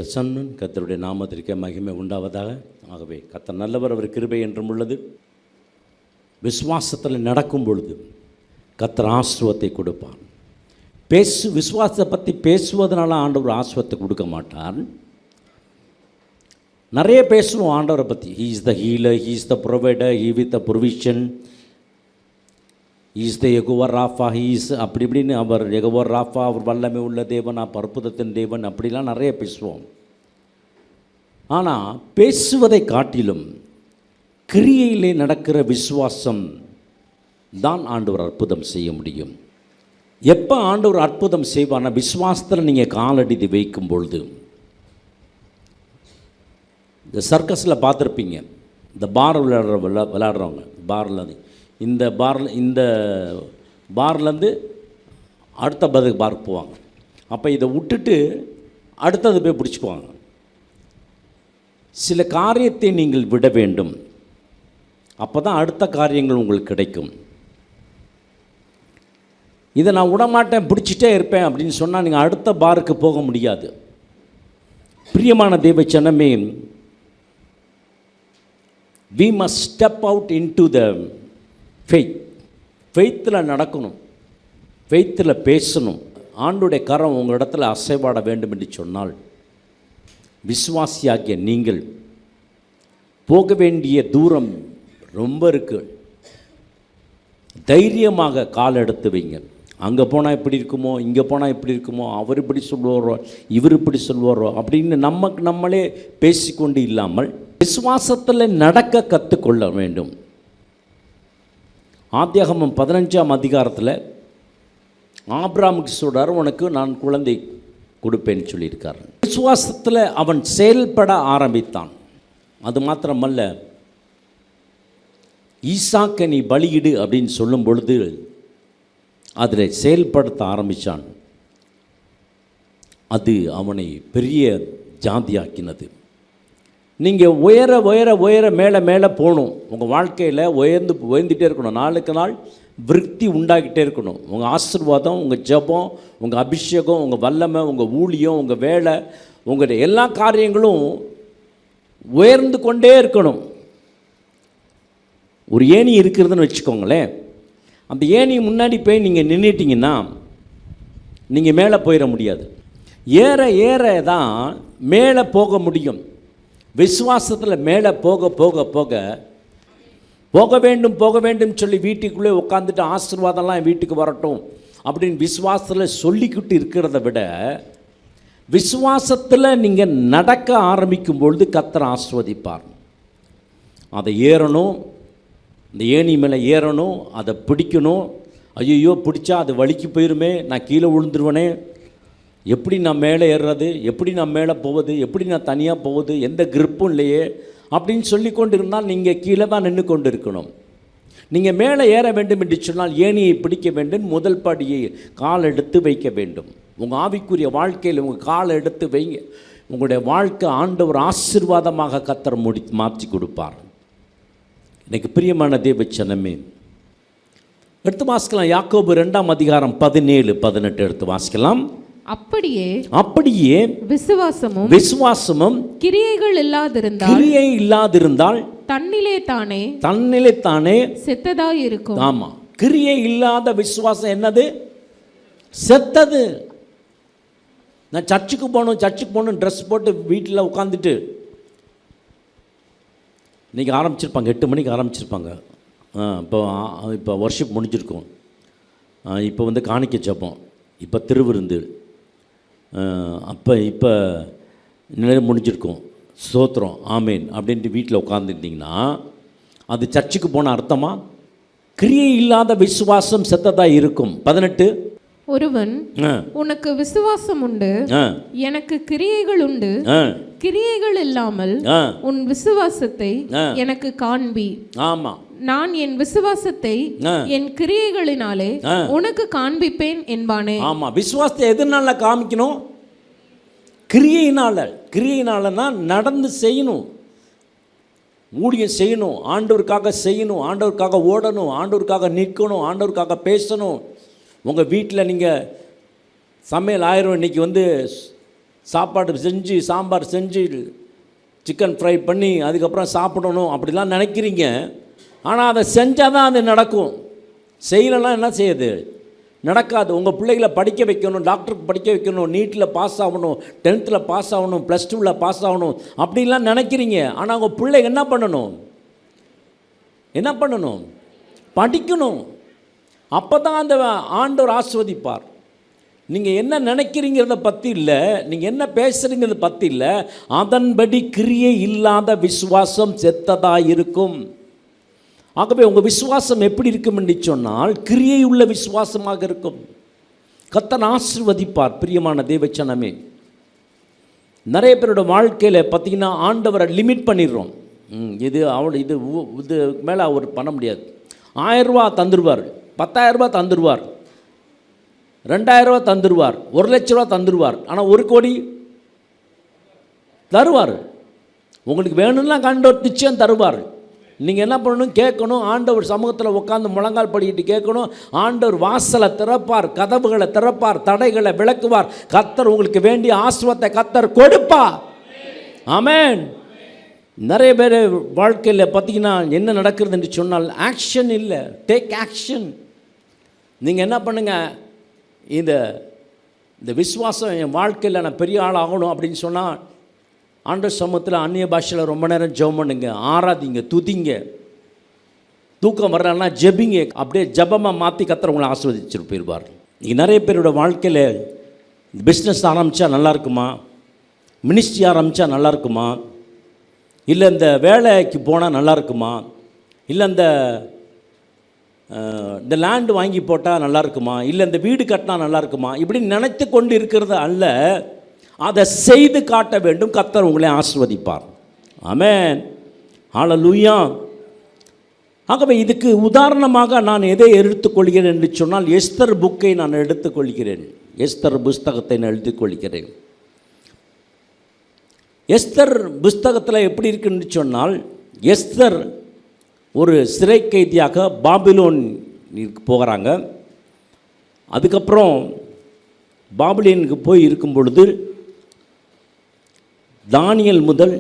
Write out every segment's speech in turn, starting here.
பிரசன்னன். கர்த்தருடைய நாமத்திற்கு மகிமை உண்டாவதாக. ஆகவே கர்த்தர் நல்லவர், அவர் கிருபை என்றும் உள்ளது. விசுவாசத்தில் நடக்கும் பொழுது கர்த்தர் ஆசீர்வாதத்தை கொடுப்பார். விசுவாசத்தை பற்றி பேசுவதனால ஆண்டவர் ஆசீர்வாதத்தை கொடுக்க மாட்டார். நிறைய பேசணும் ஆண்டவரை பற்றி. He is the healer, he is the provider, he with the provision, is the Jehovah Rapha, he's அப்படி இப்படின்னு. அவர் யெகோவா ராஃபா, அவர் வல்லமை உள்ள தேவன், அற்புதத்தின் தேவன், அப்படிலாம் நிறைய பேசுவோம். ஆனால் பேசுவதை காட்டிலும் கிரியையிலே நடக்கிற விசுவாசம் தான் ஆண்டவர் அற்புதம் செய்ய முடியும். எப்போ ஆண்டவர் அற்புதம் செய்வார்னா, விசுவாசத்தில் நீங்கள் காலடி வைக்கும் பொழுது. இந்த சர்க்கஸில் பார்த்துருப்பீங்க, இந்த பார் விளையாடுறவங்க, பாரில் இந்த பார்லேருந்து அடுத்த பார்க்கு போவாங்க. அப்போ இதை விட்டுட்டு அடுத்தது போய் பிடிச்சிக்குவாங்க. சில காரியத்தை நீங்கள் விட வேண்டும், அப்போ தான் அடுத்த காரியங்கள் உங்களுக்கு கிடைக்கும். இதை நான் விடமாட்டேன், பிடிச்சிட்டே இருப்பேன் அப்படின்னு சொன்னால் நீங்கள் அடுத்த பாருக்கு போக முடியாது. பிரியமான தேவ ஜனமே, we must step out into the ஃபெய்த்தில் நடக்கணும், ஃபெய்த்தில் பேசணும். ஆண்டுடைய கரம் உங்கள் இடத்துல அசைவாட வேண்டும் என்று சொன்னால், விசுவாசியாகிய நீங்கள் போக வேண்டிய தூரம் ரொம்ப இருக்கு. தைரியமாக கால் எடுத்து வைங்க. அங்கே போனால் இப்படி இருக்குமோ, இங்கே போனால் இப்படி இருக்குமோ, அவர் இப்படி சொல்லுவாரோ, இவர் இப்படி சொல்லுவாரோ அப்படின்னு நம்மளே பேசிக்கொண்டு இல்லாமல் விசுவாசத்தில் நடக்க கற்றுக்கொள்ள வேண்டும். ஆதியாகமம் 15ஆம் அதிகாரத்தில் ஆபிரகாமுக்கு சொல்கிறார், உனக்கு நான் குழந்தை கொடுப்பேன்னு சொல்லியிருக்கார். விசுவாசத்தில் அவன் செயல்பட ஆரம்பித்தான். அது மாத்திரமல்ல, ஈசாக்கை நீ பலியிடு அப்படின்னு சொல்லும் பொழுது அதில் செயல்படுத்த ஆரம்பித்தான். அது அவனை பெரிய ஜாதியாக்கினது. நீங்கள் உயர உயர உயர மேலே மேலே போகணும். உங்கள் வாழ்க்கையில் உயர்ந்துகிட்டே இருக்கணும். நாளுக்கு நாள் விருத்தி உண்டாகிட்டே இருக்கணும். உங்கள் ஆசீர்வாதம், உங்கள் ஜெபம், உங்கள் அபிஷேகம், உங்கள் வல்லமை, உங்கள் ஊழியம், உங்கள் வேலை, உங்களுடைய எல்லா காரியங்களும் உயர்ந்து கொண்டே இருக்கணும். ஒரு ஏணி இருக்கிறதுன்னு வச்சுக்கோங்களேன். அந்த ஏணி முன்னாடி போய் நீங்கள் நின்றுட்டிங்கன்னா நீங்கள் மேலே போயிட முடியாது. ஏற ஏற தான் மேலே போக முடியும். விசுவாசத்தில் மேலே போக போக போக போக வேண்டும் சொல்லி வீட்டுக்குள்ளே உட்காந்துட்டு ஆசீர்வாதம்லாம் என் வீட்டுக்கு வரட்டும் அப்படின்னு விசுவாசத்தில் சொல்லிக்கிட்டு இருக்கிறத விட, விசுவாசத்தில் நீங்கள் நடக்க ஆரம்பிக்கும் பொழுது கர்த்தர் ஆசீர்வதிப்பார். அதை ஏறணும், இந்த ஏணி மேலே ஏறணும், அதை பிடிக்கணும். ஐயோ பிடிச்சா அது வலிக்கு போயிருமே, நான் கீழே விழுந்துருவனே, எப்படி நான் மேலே ஏறுறது, எப்படி நான் மேலே போவது, எப்படி நான் தனியாக போவது, எந்த கிரிப்பும் இல்லையே அப்படின்னு சொல்லி கொண்டு இருந்தால் நீங்கள் கீழே தான் நின்று கொண்டு இருக்கணும். நீங்கள் மேலே ஏற வேண்டும் என்று சொன்னால் ஏணியை பிடிக்க வேண்டும், முதல் படியை கால் எடுத்து வைக்க வேண்டும். உங்கள் ஆவிக்குரிய வாழ்க்கையில் உங்கள் காலை எடுத்து வைங்க. உங்களுடைய வாழ்க்கை ஆண்டவர் ஆசீர்வாதமாக கர்த்தர் மாற்றி கொடுப்பார். எனக்கு பிரியமான தேவ ஜனமே, எடுத்து வாசிக்கலாம். யாக்கோபு 2ஆம் அதிகாரம் 17-18 எடுத்து வாசிக்கலாம். அப்படியே விசுவாசமும் கிரியை இல்லாதிருந்தால் தன்னிலே தானே செத்ததாய் இருக்கும். ஆமா, கிரியை இல்லாத விசுவாசம் என்னது? செத்தது. நான் சர்ச்சுக்கு போகணும் ட்ரெஸ் போட்டு வீட்டில் உட்காந்துட்டு இன்றைக்கி ஆரம்பிச்சிருப்பாங்க, 8 மணிக்கு ஆரம்பிச்சிருப்பாங்க. இப்போ வர்ஷிப் முடிஞ்சிருக்கும். இப்போ காணிக்கை ஜெபம், இப்போ திருவிருந்து, இப்போ நேரம் முடிஞ்சிருக்கும், ஸ்தோத்திரம், ஆமேன் அப்படின்ட்டு வீட்டில் உட்காந்துருந்தீங்கன்னா அது சர்ச்சுக்கு போன அர்த்தமா? கிரியை இல்லாத விசுவாசம் செத்ததாக இருக்கும். 18 ஒருவன் உனக்கு விசுவாசம் உண்டு, எனக்கு கிரியைகள் உண்டு, கிரியைகள் இல்லாமல் உன் விசுவாசத்தை எனக்கு காண்பி. ஆமா, நான் என் விசுவாசத்தை என் கிரியைகளினாலே உனக்கு காண்பிப்பேன் என்பானே. ஆமா, விசுவாசத்தை எதனால காமிக்கணும்? கிரியையினாலனா நடந்து செய்யணும், ஊழியம் செய்யணும், ஆண்டவருக்காக செய்யணும், ஆண்டவருக்காக ஓடணும், ஆண்டவருக்காக நிற்கணும், ஆண்டவருக்காக பேசணும். உங்கள் வீட்டில் நீங்கள் சமையல் ஆயிரம் இன்றைக்கி சாப்பாடு செஞ்சு, சாம்பார் செஞ்சு, சிக்கன் ஃப்ரை பண்ணி அதுக்கப்புறம் சாப்பிடணும் அப்படிலாம் நினைக்கிறீங்க. ஆனால் அதை செஞ்சால் தான் அது நடக்கும். செய்யலைன்னா என்ன செய்யுது? நடக்காது. உங்கள் பிள்ளைகளை படிக்க வைக்கணும், டாக்டருக்கு படிக்க வைக்கணும், நீட்டில் பாஸ் ஆகணும், 10th பாஸ் ஆகணும், +2 பாஸ் ஆகணும் அப்படின்லாம் நினைக்கிறீங்க. ஆனால் உங்கள் பிள்ளை என்ன பண்ணணும்? படிக்கணும். அப்போ தான் அந்த ஆண்டவர் ஆசீர்வதிப்பார். நீங்கள் என்ன நினைக்கிறீங்கிறத பற்றி இல்லை, நீங்கள் என்ன பேசுகிறீங்கிறத பற்றி இல்லை, அதன்படி கிரியை இல்லாத விசுவாசம் செத்ததாக இருக்கும். ஆகவே உங்கள் விசுவாசம் எப்படி இருக்கும் என்று சொன்னால் கிரியை உள்ள விசுவாசமாக இருக்கும். கர்த்தர் ஆசீர்வதிப்பார். பிரியமான தேவச்சனமே, நிறைய பேரோட வாழ்க்கையில் பார்த்திங்கன்னா ஆண்டவரை லிமிட் பண்ணிடுறோம். இது மேலே அவர் பண்ண முடியாது. 1000 ரூபா தந்துடுவார், 10,000 ரூபா தந்துடுவார், 2000 ரூபா தந்துடுவார், 1 லட்ச ரூபா தந்துடுவார். ஆனால் 1 கோடி தருவார். உங்களுக்கு வேணும்னா ஆண்டவர் நிச்சயம் தருவார். நீங்கள் என்ன பண்ணணும்? கேட்கணும். ஆண்டவர் சமூகத்தில் உட்காந்து முழங்கால் படிக்கிட்டு கேட்கணும். ஆண்டவர் வாசலை திறப்பார், கதவுகளை திறப்பார், தடைகளை விளக்குவார். கர்த்தர் உங்களுக்கு வேண்டிய ஆசீர்வாதத்தை கர்த்தர் கொடுப்பார். ஆமென். நிறைய பேர் வாழ்க்கையில் பார்த்திங்கன்னா என்ன நடக்கிறது என்று சொன்னால் ஆக்ஷன் இல்லை. Take action. நீங்கள் என்ன பண்ணுங்கள்? இந்த விசுவாசம் என் வாழ்க்கையில் நான் பெரிய ஆள் ஆகணும் அப்படின்னு சொன்னால் ஆண்டவர் சமூகத்தில் அந்நிய பாஷையில் ரொம்ப நேரம் ஜெபம் பண்ணுங்க, ஆராதிங்க, துதிங்க. தூக்கம் வரலன்னா ஜெபிங்க. அப்படியே ஜபமாக மாற்றி கர்த்தர் உங்களை ஆசீர்வதிச்சுட்டு போயிடுவார். இங்கே நிறைய பேரோட வாழ்க்கையில் பிஸ்னஸ் ஆரம்பித்தா நல்லா இருக்குமா, மினிஸ்ட்ரி ஆரம்பித்தா நல்லா இருக்குமா, இல்லை இந்த வேலைக்கு போனால் நல்லா இருக்குமா, இல்லை இந்த லேண்டு வாங்கி போட்டால் நல்லா இருக்குமா, இல்லை இந்த வீடு கட்டினா நல்லா இருக்குமா, இப்படி நினைத்து கொண்டு இருக்கிறது அல்ல, அதை செய்து காட்ட வேண்டும். கர்த்தர் உங்களை ஆசீர்வதிப்பார். ஆமென். ஹல்லேலூயா. ஆகவே இதுக்கு உதாரணமாக நான் எதை எடுத்துக்கொள்கிறேன் என்று சொன்னால் எஸ்தர் புக்கை நான் எடுத்துக்கொள்கிறேன். எஸ்தர் புஸ்தகத்தை நான் எடுத்துக்கொள்கிறேன். எஸ்தர் புஸ்தகத்தில் எப்படி இருக்குன்னு சொன்னால் எஸ்தர் ஒரு சிறை கைதியாக பாபிலோன் போகிறாங்க. அதுக்கப்புறம் பாபிலோனுக்கு போய் இருக்கும் பொழுது தானியேல் முதல்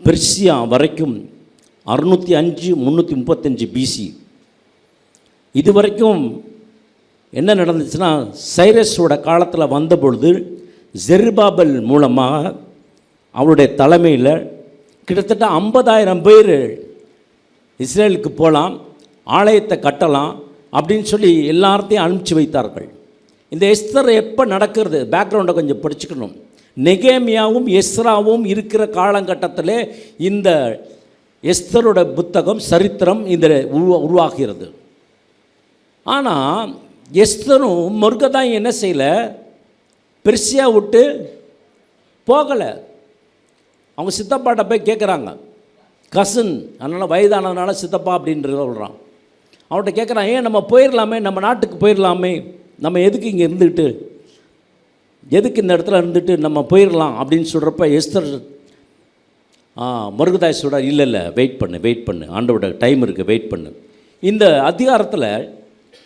பெர்சியா வரைக்கும் 605 335 BC இதுவரைக்கும் என்ன நடந்துச்சுன்னா சைரஸோட காலத்தில் வந்த பொழுது ஜெருபாபேல் மூலமாக அவருடைய தலைமையில் கிட்டத்தட்ட 50,000 பேர் இஸ்ரேலுக்கு போகலாம், ஆலயத்தை கட்டலாம் அப்படின்னு சொல்லி எல்லார்த்தையும் அனுப்பிச்சி வைத்தார்கள். இந்த எஸ்தர் எப்போ நடக்கிறது? பேக்ரவுண்டை கொஞ்சம் படிச்சுக்கணும். நெகேமியாவும் எஸ்ராவும் இருக்கிற காலகட்டத்தில் இந்த எஸ்தரோட புத்தகம் சரித்திரம் இந்த உருவாகிறது. ஆனால் எஸ்தரும் மொர்கதாயும் என்ன செய்யலை? பெர்சியா விட்டு போகலை. அவங்க சித்தப்பாட்ட போய் கேட்குறாங்க. கசின், அதனால் வயதானதுனால சித்தப்பா அப்படின்றத சொல்கிறான். அவன்கிட்ட கேட்குறான், ஏன் நம்ம போயிடலாமே, நம்ம நாட்டுக்கு போயிடலாமே, நம்ம எதுக்கு இங்கே இருந்துக்கிட்டு, எதுக்கு இந்த இடத்துல இருந்துட்டு நம்ம போயிடலாம் அப்படின்னு சொல்கிறப்ப எஸ்தர் மொர்கதாய் சொல்கிறார், இல்லை வெயிட் பண்ணு, ஆண்டோட டைம் இருக்குது, வெயிட் பண்ணு. இந்த அதிகாரத்தில்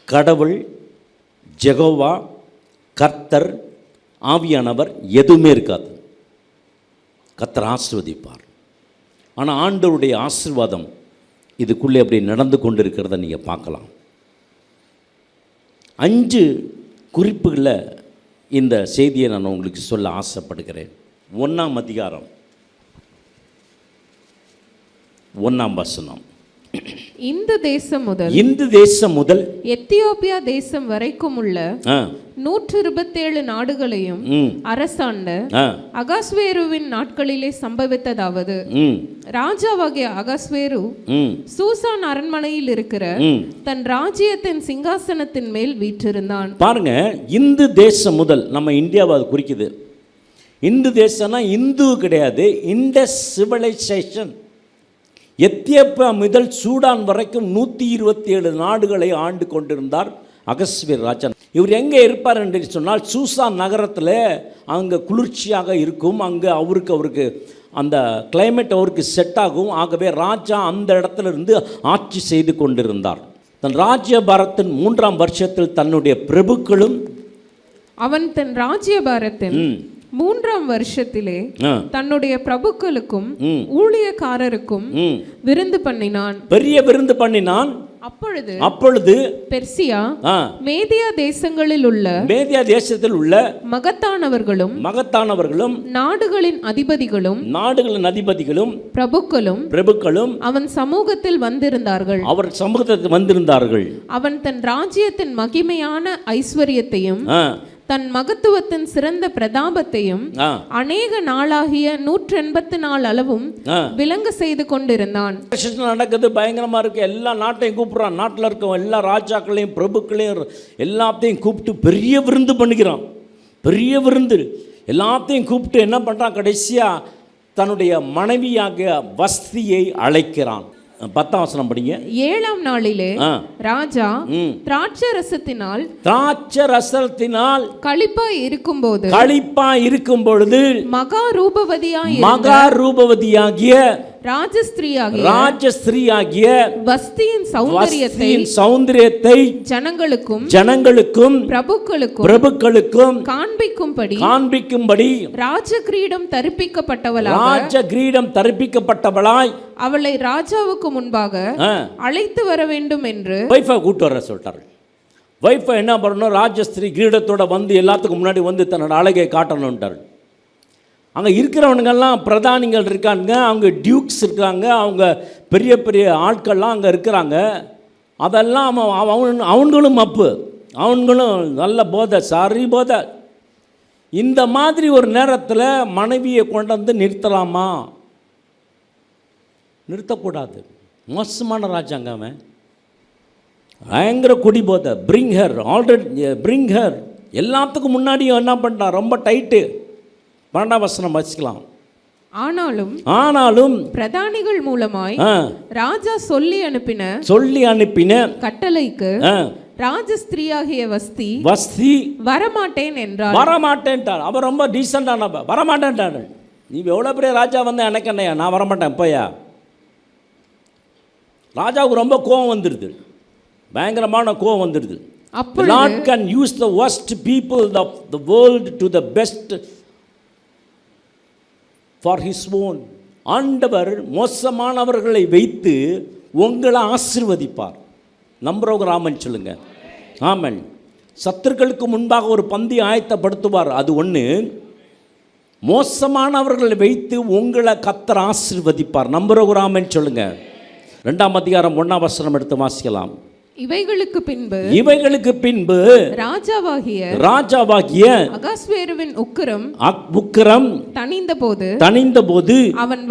கடவுள், ஜெகோவா, கர்த்தர், ஆவியானவர் எதுவுமே இருக்காது. கர்த்தர் ஆசீர்வதிப்பார். ஆனால் ஆண்டவருடைய ஆசீர்வாதம் இதுக்குள்ளே அப்படி நடந்து கொண்டு இருக்கிறத நீங்கள் பார்க்கலாம். 5 குறிப்புகளில் இந்த செய்தியை நான் உங்களுக்கு சொல்ல ஆசைப்படுகிறேன். 1ஆம் அதிகாரம் 1ஆம் வசனம். இந்த தேசம் முதல் எத்தியோப்பியா தேசம் வரைக்கும் உள்ள 127 நாடுகளையும் அரசாண்ட அகாஸ்வேருவின் நாட்களிலே சம்பவித்ததாவது, ராஜாவாகிய அகாஸ்வேரு சூசான் அரண்மனையில் இருக்கிற தன் ராஜ்யத்தின் சிங்காசனத்தின் மேல் வீற்றிருந்தான். பாருங்க, இந்து தேசம் முதல், நம்ம இந்தியாவை அது குறிக்குது. இந்து தேசம்னா இந்து கிடையாது, இண்டஸ் சிவிலைசேஷன். எத்தியோப்பியா முதல் சூடான் வரைக்கும் 127 நாடுகளை ஆண்டு கொண்டிருந்தார் அகஸ்வேர் ராஜா. இவர் எங்கே இருப்பார் என்று சொன்னால் சூசான் நகரத்தில். அங்கே குளிர்ச்சியாக இருக்கும், அங்கே அவருக்கு அந்த கிளைமேட் அவருக்கு செட் ஆகும். ஆகவே ராஜா அந்த இடத்துல இருந்து ஆட்சி செய்து கொண்டிருந்தார். தன் ராஜ்ய பாரத்தின் 3ஆம் வருஷத்தில் தன்னுடைய பிரபுக்களும் அவன் தன் ராஜ்யபாரத்தின் 3ஆம் வருஷத்திலே தன்னுடைய பிரபுக்களுக்கும் ஊழியக்காரருக்கும் விருந்து பண்ணினான், பெரிய விருந்து பண்ணினான். அப்பொழுது பெர்சியா மேதியா தேசங்களில் உள்ள தேசத்தில் உள்ள மகத்தானவர்களும் நாடுகளின் அதிபதிகளும் பிரபுக்களும் அவன் சமூகத்தில் வந்திருந்தார்கள். அவன் தன் ராஜ்யத்தின் மகிமையான ஐஸ்வர்யத்தையும் தன் மகத்துவத்தின் சிறந்த பிரதாபத்தையும் அநேக நாளாகிய 184 அளவும் விளங்க செய்து கொண்டிருந்தான். நடக்குது, பயங்கரமா இருக்கு. எல்லா நாட்டையும் கூப்பிடுறான். நாட்டில் இருக்க எல்லா ராஜாக்களையும் பிரபுக்களையும் எல்லாத்தையும் கூப்பிட்டு பெரிய விருந்து பண்ணிக்கிறான். பெரிய விருந்து எல்லாத்தையும் கூப்பிட்டு என்ன பண்றான்? கடைசியா தன்னுடைய மனைவியாகிய வஸ்தியை அழைக்கிறான். 10ஆம் வசனம் படிங்க. 7ஆம் நாளிலே ராஜா திராட்சரசத்தினால் களிப்பாய் இருக்கும் பொழுது மகா ரூபவதியாகிய ராஜஸ்திரீயாகிய வஸ்தியின் சௌந்தரியத்தை ஜனங்களுக்கும் பிரபுக்களுக்கும் காண்பிக்கும்படி ராஜகிரீடம் தரிப்பிக்கப்பட்டவளாய் அவளை ராஜாவுக்கு முன்பாக அழைத்து வர வேண்டும் என்று வைஃபை கூட்டு வர சொல்லிட்டாரு. வைஃபை என்ன பண்ணணும்? ராஜஸ்திரீ கிரீடத்தோட வந்து எல்லாத்துக்கும் முன்னாடி வந்து தன்னோட அழகை காட்டணும்ட்டார். அங்கே இருக்கிறவனுங்கெல்லாம் பிரதானிகள் இருக்காங்க, அவங்க டியூக்ஸ் இருக்காங்க, அவங்க பெரிய பெரிய ஆட்கள்லாம் அங்கே இருக்கிறாங்க. அதெல்லாம் அவங்களும் அப்பு, அவங்களும் நல்ல போதை, சாரி போதை. இந்த மாதிரி ஒரு நேரத்தில் மனைவியை கொண்டு வந்து நிறுத்தலாமா? நிறுத்தக்கூடாது. மோசமான ராஜாங்க அவன், பயங்கர குடி போதை. பிரிங் ஹர் எல்லாத்துக்கும் முன்னாடியும் என்ன பண்ணிட்டான்? ரொம்ப டைட்டு. 12ஆம் வசனம் வச்சுக்கலாம். ஆனாலும் பிரதானிகள் மூலமாய் ராஜா சொல்லி அனுப்பின கட்டளைக்கு ராஜஸ்திரீயாகிய வஸ்தி வரமாட்டேன் என்றார். வரமாட்டேன்ட்டார். அவர் ரொம்ப டீசெண்டான வரமாட்டேன்ட்டார். நீ எவ்வளோ பெரிய ராஜா வந்து எனக்கு என்னையா, நான் வரமாட்டேன். இப்போயா ராஜாவுக்கு ரொம்ப கோபம் வந்துடுது, பயங்கரமான கோபம் வந்துடுது. God can use the worst people of the world to the best for his own. ஆண்டவர் மோசமானவர்களை வைத்து உங்களை ஆசீர்வதிப்பார். நம்புறவங்க ஆமன் சொல்லுங்க. ஆமன். சத்துருக்களுக்கு முன்பாக ஒரு பந்தி ஆயத்தப்படுத்துவார். அது ஒன்று. மோசமானவர்களை வைத்து உங்களை கர்த்தர் ஆசீர்வதிப்பார். நம்புறவங்க ஆமன் சொல்லுங்க. 2ஆம் அதிகாரம் 1ஆம் வசனம் எடுத்து வாசிக்கலாம். இவைகளுக்கு பின்பு ராஜாவாகிய அகாஸ்வேருவின் உக்கிரம் தணிந்தபோது அவன்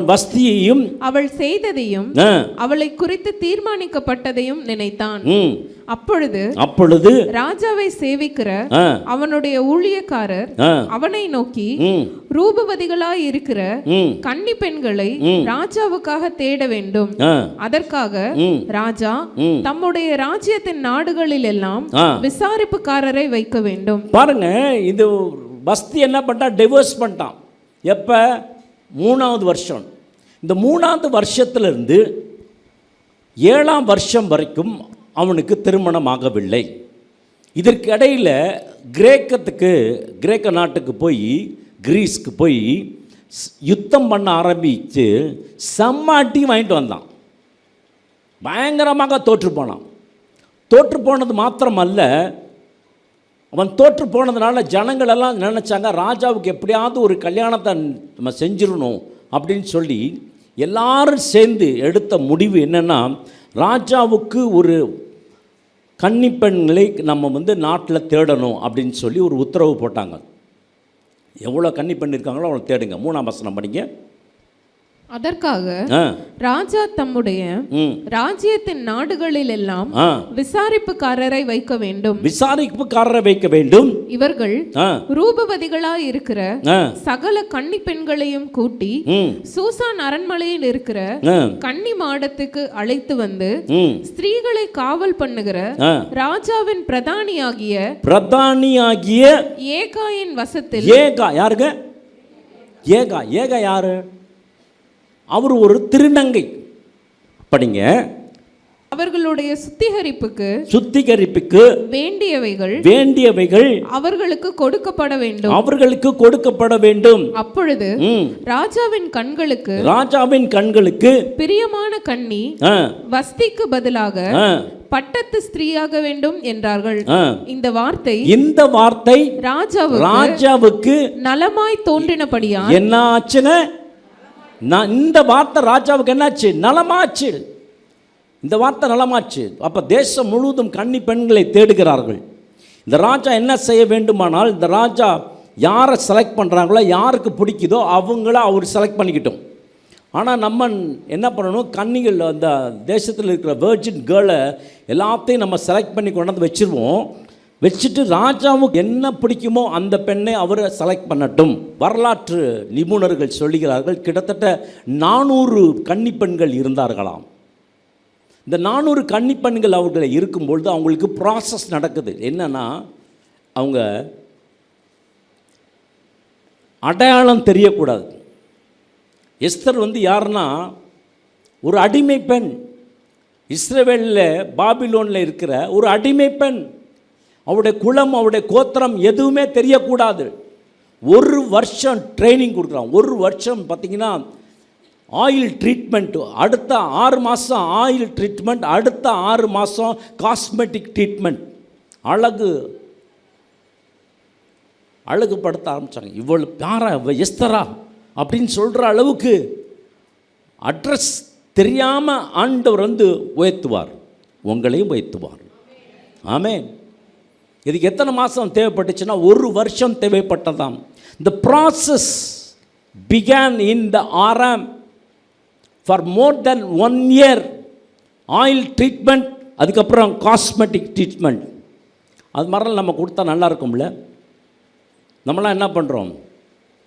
வஸ்தியையும் அவள் செய்ததையும் அவளை குறித்து தீர்மானிக்கப்பட்டதையும் நினைத்தான். அப்பொழுது ராஜாவை சேவிக்கிற அவனுடைய ஊழியக்காரர் அவனை நோக்கி, ரூபவதிகளாய் இருக்கிற கன்னி பெண்களை ராஜாவுக்காக தேட வேண்டும். அதற்காக ராஜா தம்முடைய ராஜ்யத்தின் நாடுகளில் எல்லாம் விசாரிப்புக்காரரை வைக்க வேண்டும். பாருங்க, இது வஸ்தி என்ன பண்ணிட்டான்? டிவோர்ஸ் பண்ணிட்டான். எப்ப? 3ஆவது வருஷம். இந்த 3ஆவது வருஷத்திலிருந்து 7ஆம் வருஷம் வரைக்கும் அவனுக்கு திருமணம் ஆகவில்லை. இதற்கு இடையில் கிரேக்க நாட்டுக்கு போய், கிரீஸ்க்கு போய் யுத்தம் பண்ண ஆரம்பித்து செம்மாட்டி வாங்கிட்டு வந்தான். பயங்கரமாக தோற்று போனான். தோற்று போனது மாத்திரமல்ல, அவன் தோற்று போனதுனால ஜனங்கள் எல்லாம் நினச்சாங்க, ராஜாவுக்கு எப்படியாவது ஒரு கல்யாணத்தை நம்ம செஞ்சிடணும் அப்படின்னு சொல்லி எல்லாரும் சேர்ந்து எடுத்த முடிவு என்னென்னா, ராஜாவுக்கு ஒரு கன்னிப்பெண்களை நம்ம நாட்டில் தேடணும் அப்படின்னு சொல்லி ஒரு உத்தரவு போட்டாங்க. எவ்வளோ கன்னிப்பெண் இருக்காங்களோ அவளை தேடுங்க. 3ஆம் வசனம் படிங்க. அதற்காக ராஜா தம்முடைய ராஜ்யத்தின் நாடுகளில் எல்லாம் விசாரிப்புக்காரரை வைக்க வேண்டும். இவர்கள் ரூபவதிகளாய் இருக்கிற சகல கன்னி பெண்களையும் கூட்டி சூசான் அரண்மனையில் இருக்கிற கன்னி மாடத்துக்கு அழைத்து வந்து ஸ்திரீகளை காவல் பண்ணுகிற ராஜாவின் பிரதானியாகிய ஏகாயின் வசத்தில். யாருங்க ஏகா? யாரு? அவர் ஒரு திருநங்கை. படிங்க. அவர்களுடைய சுத்திகரிப்புக்கு வேண்டியவைகள் அவர்களுக்கு கொடுக்கப்பட வேண்டும். அப்பொழுது ராஜாவின் கண்களுக்கு பிரியமான கன்னி வஸ்திக்கு பதிலாக பட்டத்து ஸ்திரீயாக வேண்டும் என்றார்கள். இந்த வார்த்தை ராஜாவுக்கு நலமாய் தோன்றினபடியால் என்ன ஆச்சுன்னு, இந்த வார்த்தை ராஜாவுக்கு என்னாச்சு? நலமாச்சு. இந்த வார்த்தை நலமாச்சு. அப்போ தேசம் முழுவதும் கன்னி பெண்களை தேடுகிறார்கள். இந்த ராஜா என்ன செய்ய வேண்டுமானால், இந்த ராஜா யாரை செலக்ட் பண்ணுறாங்களோ, யாருக்கு பிடிக்குதோ அவங்கள அவர் செலக்ட் பண்ணிக்கிட்டோம். ஆனால் நம்ம என்ன பண்ணணும், கன்னிகள் அந்த தேசத்தில் இருக்கிற வெர்ஜின் கேர்ளை எல்லாத்தையும் நம்ம செலக்ட் பண்ணி கொண்டாந்து வச்சுருவோம். வச்சுட்டு ராஜாவுக்கு என்ன பிடிக்குமோ அந்த பெண்ணை அவர் செலக்ட் பண்ணட்டும். வரலாற்று நிபுணர்கள் சொல்லுகிறார்கள், கிட்டத்தட்ட 400 கன்னி பெண்கள் இருந்தார்களாம். இந்த 400 கன்னி பெண்கள் அவர்களை இருக்கும்பொழுது அவங்களுக்கு ப்ராசஸ் நடக்குது. என்னன்னா, அவங்க அடையாளம் தெரியக்கூடாது. எஸ்தர் யாருன்னா ஒரு அடிமை பெண், இஸ்ரவேலில் பாபிலோனில் இருக்கிற ஒரு அடிமை பெண். அவருடைய குலம், அவருடைய கோத்திரம் எதுவுமே தெரியக்கூடாது. 1 வருஷம் ட்ரைனிங் கொடுக்குறான். 1 வருஷம் பார்த்திங்கன்னா ஆயில் ட்ரீட்மெண்ட், அடுத்த 6 மாதம் ஆயில் ட்ரீட்மெண்ட், அடுத்த 6 மாதம் காஸ்மெட்டிக் ட்ரீட்மெண்ட். அழகுபடுத்த ஆரம்பித்தாங்க. இவ்வளோ யாரா எஸ்தரா அப்படின்னு சொல்கிற அளவுக்கு அட்ரஸ் தெரியாமல் ஆண்டவர் உயர்த்துவார், உங்களையும் உயர்த்துவார். ஆமென். இதுக்கு எத்தனை மாதம் தேவைப்பட்டுச்சுன்னா 1 வருஷம் தேவைப்பட்டதாம். The process began in the Aram for more than 1 year. Oil treatment, அதுக்கப்புறம் காஸ்மெட்டிக் ட்ரீட்மெண்ட். அது மாதிரிலாம் நம்ம கொடுத்தா நல்லா இருக்கும்ல. நம்மளாம் என்ன பண்ணுறோம்,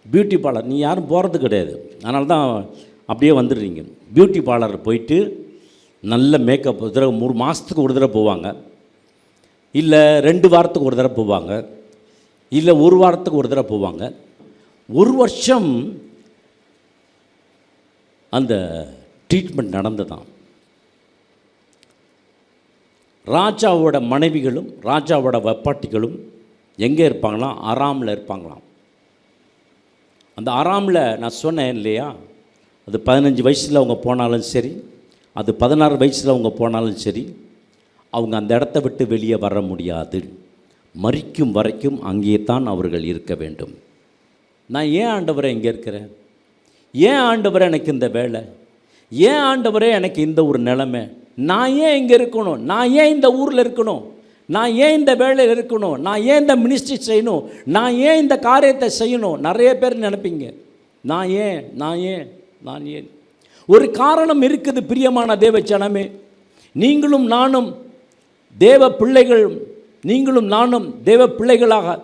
பியூட்டி பார்லர், நீ யாரும் போகிறது கிடையாது, அதனால தான் அப்படியே வந்துடுறீங்க. பியூட்டி பார்லர் போயிட்டு நல்ல மேக்கப் 3 மாதத்துக்கு ஒரு தடவை போவாங்க, இல்லை 2 வாரத்துக்கு ஒரு தடவை போவாங்க, இல்லை 1 வாரத்துக்கு ஒரு தடவை போவாங்க. 1 வருஷம் அந்த ட்ரீட்மெண்ட் நடந்ததான். ராஜாவோட மனைவிகளும் ராஜாவோட வப்பாட்டிகளும் எங்கே இருப்பாங்களாம்? ஆராமில் இருப்பாங்களாம். அந்த ஆராமில் நான் சொன்னேன் இல்லையா, அது 15 வயசில் அவங்க போனாலும் சரி, அது 16 வயசில் அவங்க போனாலும் சரி, அவங்க அந்த இடத்த விட்டு வெளியே வர முடியாது. மரிக்கும் வரைக்கும் அங்கே தான் அவர்கள் இருக்க வேண்டும். நான் ஏன் ஆண்டவரே இங்கே இருக்கிறேன்? ஏன் ஆண்டவரே எனக்கு இந்த வேலை? ஏன் ஆண்டவரே எனக்கு இந்த ஒரு நிலைமை? நான் ஏன் இங்கே இருக்கணும்? நான் ஏன் இந்த ஊரில் இருக்கணும்? நான் ஏன் இந்த வேலையில் இருக்கணும்? நான் ஏன் இந்த மினிஸ்ட்ரி செய்யணும்? நான் ஏன் இந்த காரியத்தை செய்யணும்? நிறைய பேர் நினைப்பீங்க, நான் ஏன். ஒரு காரணம் இருக்குது பிரியமான தேவ ஜனமே. நீங்களும் நானும் தேவ பிள்ளைகளாக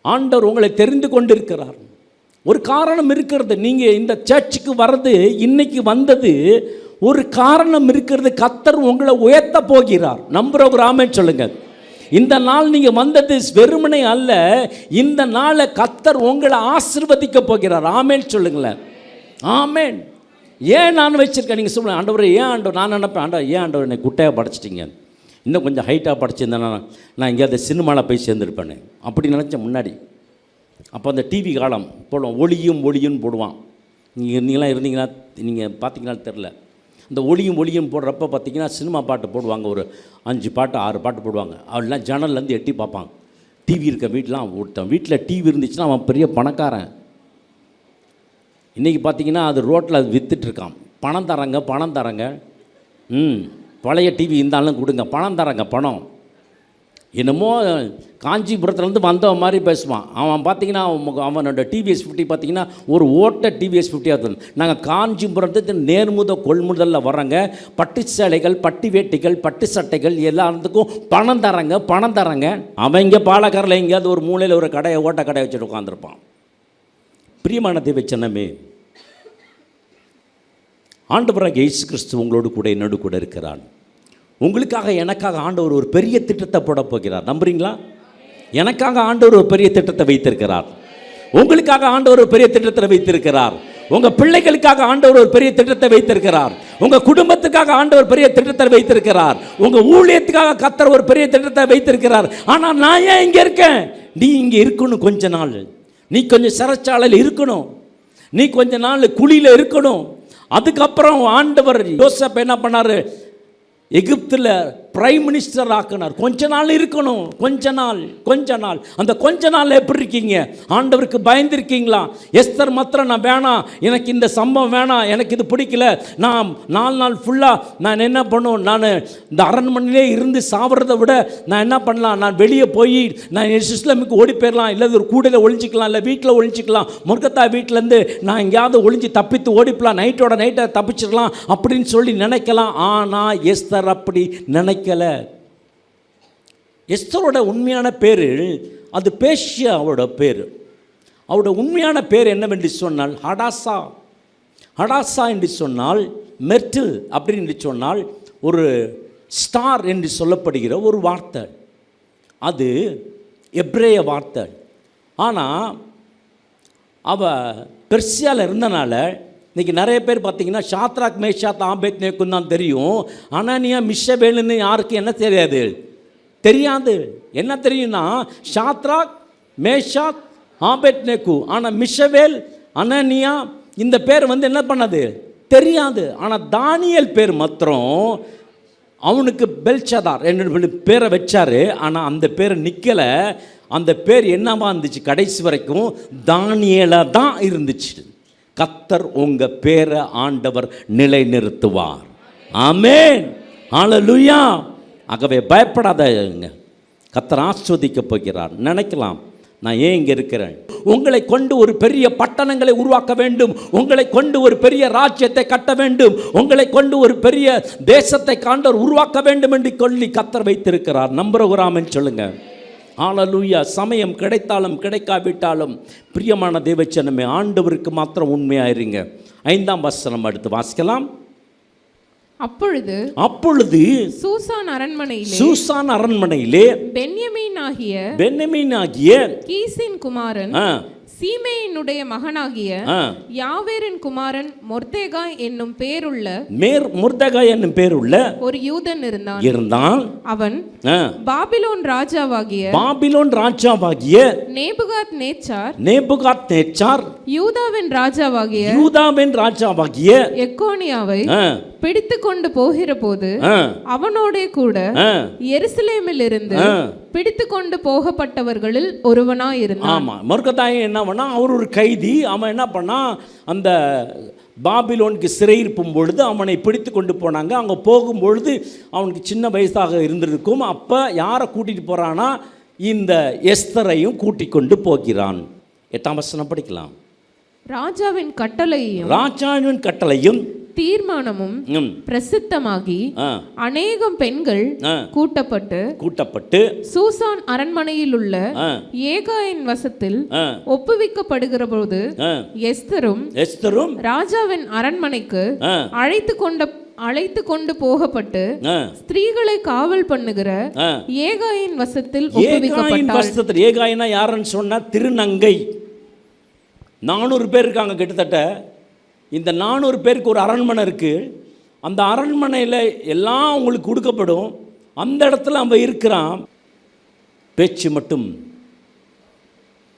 ஆண்டவர் உங்களை தெரிந்து கொண்டிருக்கிறார். ஒரு காரணம் இருக்கிறது. நீங்கள் இந்த சர்ச்சுக்கு வர்றது, இன்னைக்கு வந்தது ஒரு காரணம் இருக்கிறது. கர்த்தர் உங்களை உயர்த்த போகிறார். நம்புறவங்க ஆமென் சொல்லுங்க. இந்த நாள் நீங்கள் வந்தது வெறுமனை அல்ல, இந்த நாளை கர்த்தர் உங்களை ஆசீர்வதிக்க போகிறார். ஆமென் சொல்லுங்களேன். ஆமென். ஏன் நான் வச்சுருக்கேன்? நீங்கள் சொல்லுங்கள், ஆண்டவர் ஏன் ஆண்டவர்? நான் நினைப்பேன், ஆண்டவர் ஏன் ஆண்டவர் என்னை குட்டையாக படைச்சிட்டிங்க, இன்னும் கொஞ்சம் ஹைட்டாக படைச்சிருந்தேன்னா நான் எங்கேயாவது சினிமாவில் போய் சேர்ந்துருப்பேனே அப்படி நினச்சேன் முன்னாடி. அப்போ அந்த டிவி காலம் போடுவோம், ஒளியும் போடுவான். நீங்களாம் இருந்தீங்கன்னா நீங்கள் பார்த்தீங்கன்னா தெரில. இந்த ஒளியும் போடுறப்ப பார்த்தீங்கன்னா சினிமா பாட்டு போடுவாங்க, ஒரு 5 பாட்டு 6 பாட்டு போடுவாங்க. அவெல்லாம் ஜன்னல்லேருந்து எட்டி பார்ப்பாங்க. டிவி இருக்க வீட்டெலாம், ஒருத்தன் வீட்டில் டிவி இருந்துச்சுன்னா அவன் பெரிய பணக்காரன். இன்றைக்கி பார்த்தீங்கன்னா அது ரோட்டில் அது விற்றுட்ருக்கான். பணம் தரங்க. பழைய டிவி இருந்தாலும் கொடுங்க, பணம் தரங்க. பணம் என்னமோ காஞ்சிபுரத்துலேருந்து வந்தவன் மாதிரி பேசுவான். அவன் பார்த்தீங்கன்னா அவனோட டிவிஎஸ் 50 பார்த்தீங்கன்னா ஒரு ஓட்ட டிவிஎஸ் 50 ஆகுது. நாங்கள் காஞ்சிபுரத்துக்கு நேர்முத கொள்முதலில் வர்றோங்க. பட்டு சேலைகள், பட்டு வேட்டிகள், பட்டு சட்டைகள் எல்லாத்துக்கும் பணம் தரங்க. அவன் இங்கே பாலக்காரில் எங்கேயாவது ஒரு மூலையில் ஒரு ஓட்ட கடையை வச்சுட்டு உட்காந்துருப்பான். பிரியமான தேவ ஜனமே, ஆண்டவராகிய இயேசு கிறிஸ்து உங்களோடு கூட என்னோடு கூட இருக்கிறான். உங்களுக்காக எனக்காக ஆண்டவர் ஒரு பெரிய திட்டத்தை போட போகிறார். நம்புறீங்களா? எனக்காக ஆண்டவர் ஒரு பெரிய திட்டத்தை வைத்திருக்கிறார். உங்களுக்காக ஆண்டவர் ஒரு பெரிய திட்டத்தை வைத்திருக்கிறார். உங்க பிள்ளைகளுக்காக ஆண்டவர் ஒரு பெரிய திட்டத்தை வைத்திருக்கிறார். உங்க குடும்பத்துக்காக ஆண்டவர் பெரிய திட்டத்தை வைத்திருக்கிறார். உங்க ஊழியத்துக்காக கர்த்தர் ஒரு பெரிய திட்டத்தை வைத்திருக்கிறார். ஆனா நான் ஏன் இங்க இருக்கேன்? நீ இங்க இருக்கணும். கொஞ்ச நாள் நீ கொஞ்சம் சிறைச்சாலையில் இருக்கணும். நீ கொஞ்ச நாள் குழியில இருக்கணும். அதுக்கப்புறம் ஆண்டவர் யோசேப் என்ன பண்ணாரு? எகிப்தில் பிரைம் மினிஸ்டர் ஆக்கினார். கொஞ்ச நாள் இருக்கணும். கொஞ்ச நாள் அந்த கொஞ்ச நாள் எப்படி இருக்கீங்க? ஆண்டவருக்கு பயந்துருக்கீங்களா? எஸ்தர் மாத்திரம் நான் வேணாம், எனக்கு இந்த சம்பவம் வேணாம், எனக்கு இது பிடிக்கல, நான் 4 நாள் ஃபுல்லாக நான் என்ன பண்ணுவோம், நான் இந்த அரண்மனையிலே இருந்து சாப்பிட்றத விட நான் என்ன பண்ணலாம், நான் வெளியே போய் நான் இஸ்லாமுக்கு ஓடி போயிடலாம், இல்லை ஒரு கூடையில் ஒழிஞ்சிக்கலாம், இல்லை வீட்டில் ஒழிஞ்சிக்கலாம், முருகத்தா வீட்டிலேருந்து நான் எங்கேயாவது ஒழிஞ்சு தப்பித்து ஓடிப்பலாம், நைட்டை தப்பிச்சிடலாம் அப்படின்னு சொல்லி நினைக்கலாம். ஆனால் எஸ்தர் அப்படி நினைக்கல. எஸ்தரோட உண்மையான பேர் அது பேர்ஷியாவோட பேர். அவரோட உண்மையான பேர் என்னவென்று சொன்னால் ஹடாசா என்று சொன்னால் மெர்டில் அப்படின்னு சொன்னால் ஒரு ஸ்டார் என்று சொல்லப்படுகிற ஒரு வார்த்தை. அது எப்ரேய வார்த்தை. ஆனால் அவள் பெர்சியாவில் இருந்தனால இன்றைக்கி நிறைய பேர் பார்த்தீங்கன்னா ஷாத்ராக் மேஷாத் ஆபேத்நேக்கும் தான் தெரியும். அனனியா மிஷபேலுன்னு யாருக்கு என்ன தெரியாது? என்ன தெரியும்னா ஷாத்ராக் மேஷாத் ஆபேத்நேக்கு. ஆனால் மிஷபேல் அனனியா இந்த பேர் என்ன பண்ணது தெரியாது. ஆனால் தானியேல் பேர் மாத்திரம் அவனுக்கு பெல்ஷதார் என்று பேரை வச்சாரு. ஆனால் அந்த பேரை நிற்கலை. அந்த பேர் என்னவா இருந்துச்சு? கடைசி வரைக்கும் தானியேலா தான் இருந்துச்சு. கர்த்தர் உங்க பேரை ஆண்டவர் நிலைநிறுத்துவார். ஆமென், ஹல்லேலூயா. ஆகவே பயப்படாதீங்க, கர்த்தர் ஆசீர்வதிக்க போகிறார். நினைக்கலாம் நான் ஏன் இங்கே இருக்கிறேன்? உங்களை கொண்டு ஒரு பெரிய பட்டணங்களை உருவாக்க வேண்டும், உங்களை கொண்டு ஒரு பெரிய ராஜ்யத்தை கட்ட வேண்டும், உங்களை கொண்டு ஒரு பெரிய தேசத்தை காண்டவர் உருவாக்க வேண்டும் என்று சொல்லி கர்த்தர் வைத்திருக்கிறார். நம்புகிறோம் சொல்லுங்க. ஹல்லேலூயா. சமயம் கிடைத்தாலும் கிடைக்காவிட்டாலும் பிரியமான தேவச்சனமே, ஆண்டவருக்கு மாத்திரம் உண்மையாயிருங்க. 5ஆம் வசனம் எடுத்து வாசிக்கலாம். அப்பொழுது சூசான் அரண்மனையிலே பென்யமீனாகிய கீசின் குமாரன் சீமேயினுடைய மகனாகிய யாவேரின் குமாரன் மொர்தெகாய் என்னும் பேருள்ள ஒரு யூதன் இருந்தான். அவன் பாபிலோன் ராஜாவாகிய நேபுகாத் நேச்சார் யூதாவின் ராஜாவாகிய எக்கோனியாவை பிடித்து கொண்டு போகிற போது அவனோட கூட எருசலேமில் இருந்து பிடித்து கொண்டு போகப்பட்டவர்களில் ஒருவனாய் இருந்தான். ஆமா, மொர்தெகாய் என்ன பண்ணா, அவர் ஒரு கைதி. அவன் என்ன பண்ணா, அந்த பாபிலோனுக்கு சிறையிருப்பும் பொழுது அவனை பிடித்து கொண்டு போனாங்க. அங்கே போகும்பொழுது அவனுக்கு சின்ன வயசாக இருந்திருக்கும். அப்போ யாரை கூட்டிகிட்டு போகிறான்னா, இந்த எஸ்தரையும் கூட்டிக் கொண்டு போகிறான். 8ஆம் வசனம் படிக்கலாம். ராஜாவின் கட்டளையும் தீர்மானமும் பிரசித்தமாகி அநேகம் பெண்கள் கூட்டப்பட்டு சூசான் அரண்மனையில் உள்ள ஏகாயின் வசத்தில் ஒப்புவிக்கப்படுகிற போது எஸ்தரும் ராஜாவின் அரண்மனைக்கு அழைத்து கொண்டு போகப்பட்டு ஸ்திரீகளை காவல் பண்ணுகிற ஏகாயின் வசத்தில் ஒப்புவிக்கப்பட்டாள். ஏகாயினா யாருன்னு சொன்னா திருநங்கை. 400 பேர் இருக்காங்க கிட்டத்தட்ட. இந்த 400 பேருக்கு ஒரு அரண்மனை இருக்குது. அந்த அரண்மனையில் எல்லாம் உங்களுக்கு கொடுக்கப்படும். அந்த இடத்துல அவன் இருக்கிறான். பேச்சு மட்டும்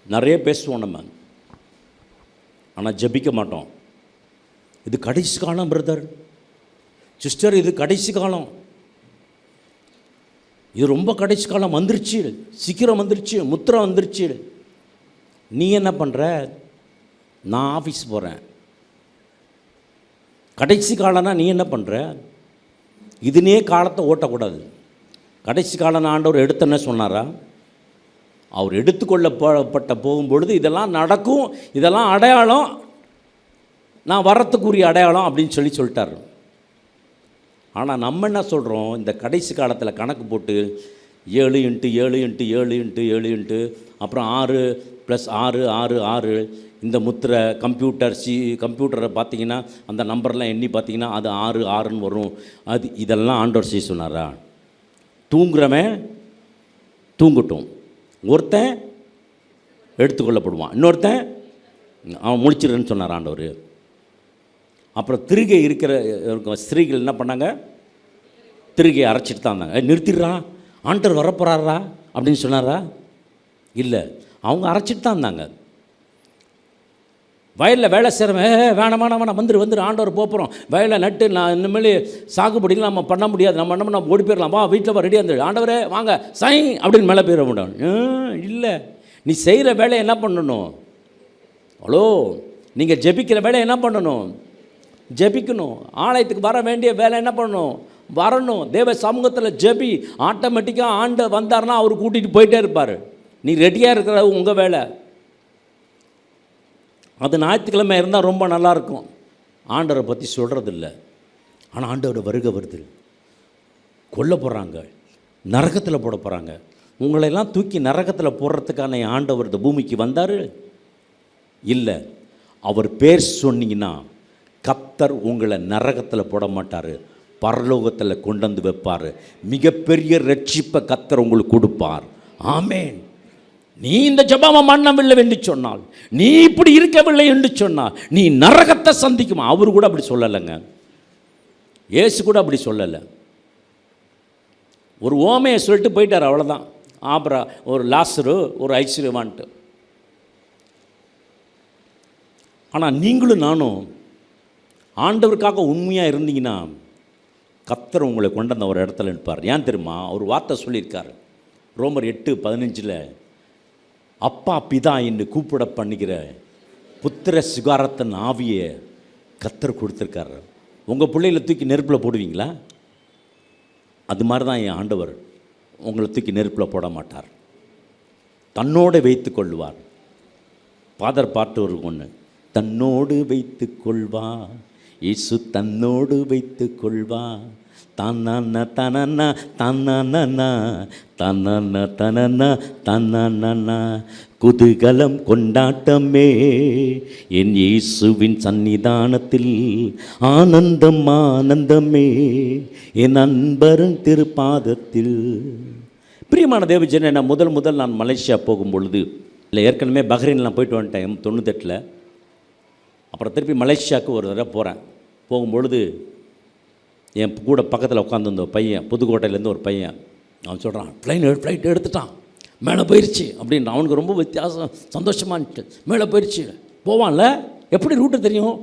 நிறைய பேசுவோம் நம்ம, ஆனால் ஜெபிக்க மாட்டோம். இது கடைசி காலம் பிரதர் சிஸ்டர், இது கடைசி காலம், இது ரொம்ப கடைசி காலம் வந்துருச்சு, சீக்கிரம் வந்துருச்சு, முத்திரை வந்துருச்சு. நீ என்ன பண்ணுற? நான் ஆஃபீஸ் போகிறேன். கடைசி காலம்னா நீ என்ன பண்ணுற? இதுனே காலத்தை ஓட்டக்கூடாது. கடைசி காலம் ஆண்டவர் எடுத்தன்னு சொன்னாரா? அவர் எடுத்துக்கொள்ளப்பட்ட போகும்பொழுது இதெல்லாம் நடக்கும், இதெல்லாம் அடையாளம், நான் வரத்துக்குரிய அடையாளம் அப்படின்னு சொல்லிட்டார். ஆனால் நம்ம என்ன சொல்கிறோம்? இந்த கடைசி காலத்தில் கணக்கு போட்டு 7 × 7 × 7 × 7 அப்புறம் 6 + 6 6 6 இந்த முத்திரை கம்ப்யூட்டரை பார்த்தீங்கன்னா அந்த நம்பர்லாம் எண்ணி பார்த்தீங்கன்னா அது 6 6ன்னு வரும். இதெல்லாம் ஆண்டவர் செய்ய சொன்னாரா? தூங்குறவன் தூங்கட்டும், ஒருத்தன் எடுத்துக்கொள்ளப்படுவான், இன்னொருத்தன் அவன் முழிச்சிருன்னு சொன்னார் ஆண்டவர். அப்புறம் திருகை இருக்கிற ஸ்திரீகள் என்ன பண்ணாங்க, திருகையை அரைச்சிட்டு தான் இருந்தாங்க. நிறுத்திடுறா, ஆண்டவர் வரப்போறாரா அப்படின்னு சொன்னாரா? இல்லை, அவங்க அரைச்சிட்டு தான் இருந்தாங்க. வயலில் வேலை செய்கிறவன் வேணாம் வந்துரு ஆண்டவர் போகிறோம், வயலில் நட்டு நான் இனிமேல் சாகுபடிலாம் நம்ம பண்ண முடியாது, நம்ம என்ன ஓடி போயிடலாம், வா வீட்டில் ரெடியாக இருந்துடு, ஆண்டவரே வாங்க சை அப்படின்னு மேலே போயிட முடியும். இல்லை, நீ செய்கிற வேலையை என்ன பண்ணணும்? ஹலோ, நீங்கள் ஜெபிக்கிற வேலையை என்ன பண்ணணும்? ஜெபிக்கணும். ஆலயத்துக்கு வர வேண்டிய வேலை என்ன பண்ணணும்? வரணும். தேவ சமூகத்தில் ஜெபி. ஆட்டோமேட்டிக்காக ஆண்டு வந்தார்னா அவர் கூட்டிகிட்டு போயிட்டே இருப்பார். நீ ரெடியாக இருக்கிற உங்கள் வேலை. அது ஞாயிற்றுக்கிழமை இருந்தால் ரொம்ப நல்லாயிருக்கும். ஆண்டவரை பற்றி சொல்கிறது இல்லை. ஆனால் ஆண்டவரோட வருகை வருது. கொல்ல போகிறாங்க, நரகத்தில் போட போகிறாங்க. உங்களையெல்லாம் தூக்கி நரகத்தில் போடுறதுக்கான ஆண்டவர் இந்த பூமிக்கு வந்தார் இல்லை. அவர் பேர் சொன்னீங்கன்னா கர்த்தர் உங்களை நரகத்தில் போட மாட்டார், பரலோகத்தில் கொண்டு வந்து வைப்பார். மிகப்பெரிய ரட்சிப்பை கர்த்தர் உங்களுக்கு கொடுப்பார். ஆமேன். நீ இந்த ஜெபம் பண்ணவில்லை என்று சொன்னால், நீ இப்படி இருக்கவில்லை என்று சொன்னால் நீ நரகத்தை சந்திக்குமா? அவர் கூட அப்படி சொல்லலைங்க. இயேசு கூட அப்படி சொல்லலை. ஒரு ஓமையை சொல்லிட்டு போயிட்டார், அவ்வளோதான். அப்புறம் ஒரு லாசரு, ஒரு ஐஸ்வர்யவான்ட்டு. ஆனால் நீங்களும் நானும் ஆண்டவருக்காக உண்மையாக இருந்தீங்கன்னா கர்த்தர் உங்களை கொண்டு வந்த ஒரு இடத்துல நிற்பார். ஏன் தெரியுமா? ஒரு வார்த்தை சொல்லியிருக்கார் ரோமர் 8:15, அப்பா பிதா என்று கூப்பிட பண்ணுகிற புத்திர சுகாரத்தின் ஆவியை கர்த்தர் கொடுத்துருக்காரு. உங்கள் பிள்ளைகளை தூக்கி நெருப்பில் போடுவீங்களா? அது மாதிரி தான் என் ஆண்டவர் உங்களை தூக்கி நெருப்பில் போட மாட்டார், தன்னோடு வைத்து கொள்வார். ஃபாதர் பாட்டு ஒரு ஒன்று, தன்னோடு வைத்து கொள்வா இயேசு, தன்னோடு வைத்து கொள்வா, தன்னா தனன்னா தன்னா தன்னா தனன்னா தன்னா, குதூகலம் கொண்டாட்டமே என் இயேசுவின் சன்னிதானத்தில், ஆனந்தம் ஆனந்தமே என் அன்பரின் திருப்பாதத்தில். பிரியமான தேவஜனே, நான் முதல் நான் மலேசியா போகும் பொழுது, இல்லை ஏற்கனவே பஹ்ரைன்லாம் போயிட்டு வந்துட்டேன் 98. அப்புறம் திருப்பி மலேசியாவுக்கு ஒரு தடவை போகிறேன். போகும்பொழுது என் கூட பக்கத்தில் உட்காந்துருந்த பையன், புதுக்கோட்டையிலேருந்து ஒரு பையன், அவன் சொல்கிறான், ஃப்ளைட் எடுத்துட்டான், மேலே போயிடுச்சு அப்படின்னு. அவனுக்கு ரொம்ப வித்தியாசம், சந்தோஷமானுட்டு. மேலே போயிடுச்சு, போவான்ல, எப்படி ரூட்டு தெரியும்?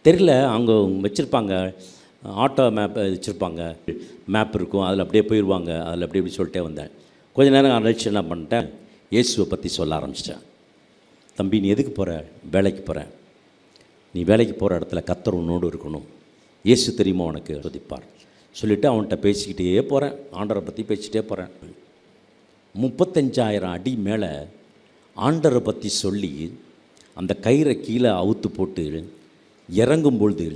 தெரியல. அவங்க வச்சுருப்பாங்க, ஆட்டோ மேப் வச்சுருப்பாங்க, மேப் இருக்கும், அதில் அப்படியே போயிடுவாங்க. அதில் அப்படி இப்படி சொல்லிட்டே வந்தேன். கொஞ்ச நேரம் அழைச்சி என்ன பண்ணிட்டேன், இயேசுவை பற்றி சொல்ல ஆரம்பிச்சிட்டேன். தம்பி, நீ எதுக்கு போகிற? வேலைக்கு போகிறேன். நீ வேலைக்கு போகிற இடத்துல கர்த்தர் உன்னோடு இருக்கணும், இயேசு தெரியுமா உனக்கு சோதிப்பார் சொல்லிவிட்டு அவன்கிட்ட பேசிக்கிட்டே போகிறேன். ஆண்டவரை பற்றி பேசிக்கிட்டே போகிறேன். 35,000 அடி மேலே ஆண்டவரை பற்றி சொல்லி அந்த கயிறை கீழே அவுத்து போட்டு இறங்கும்பொழுது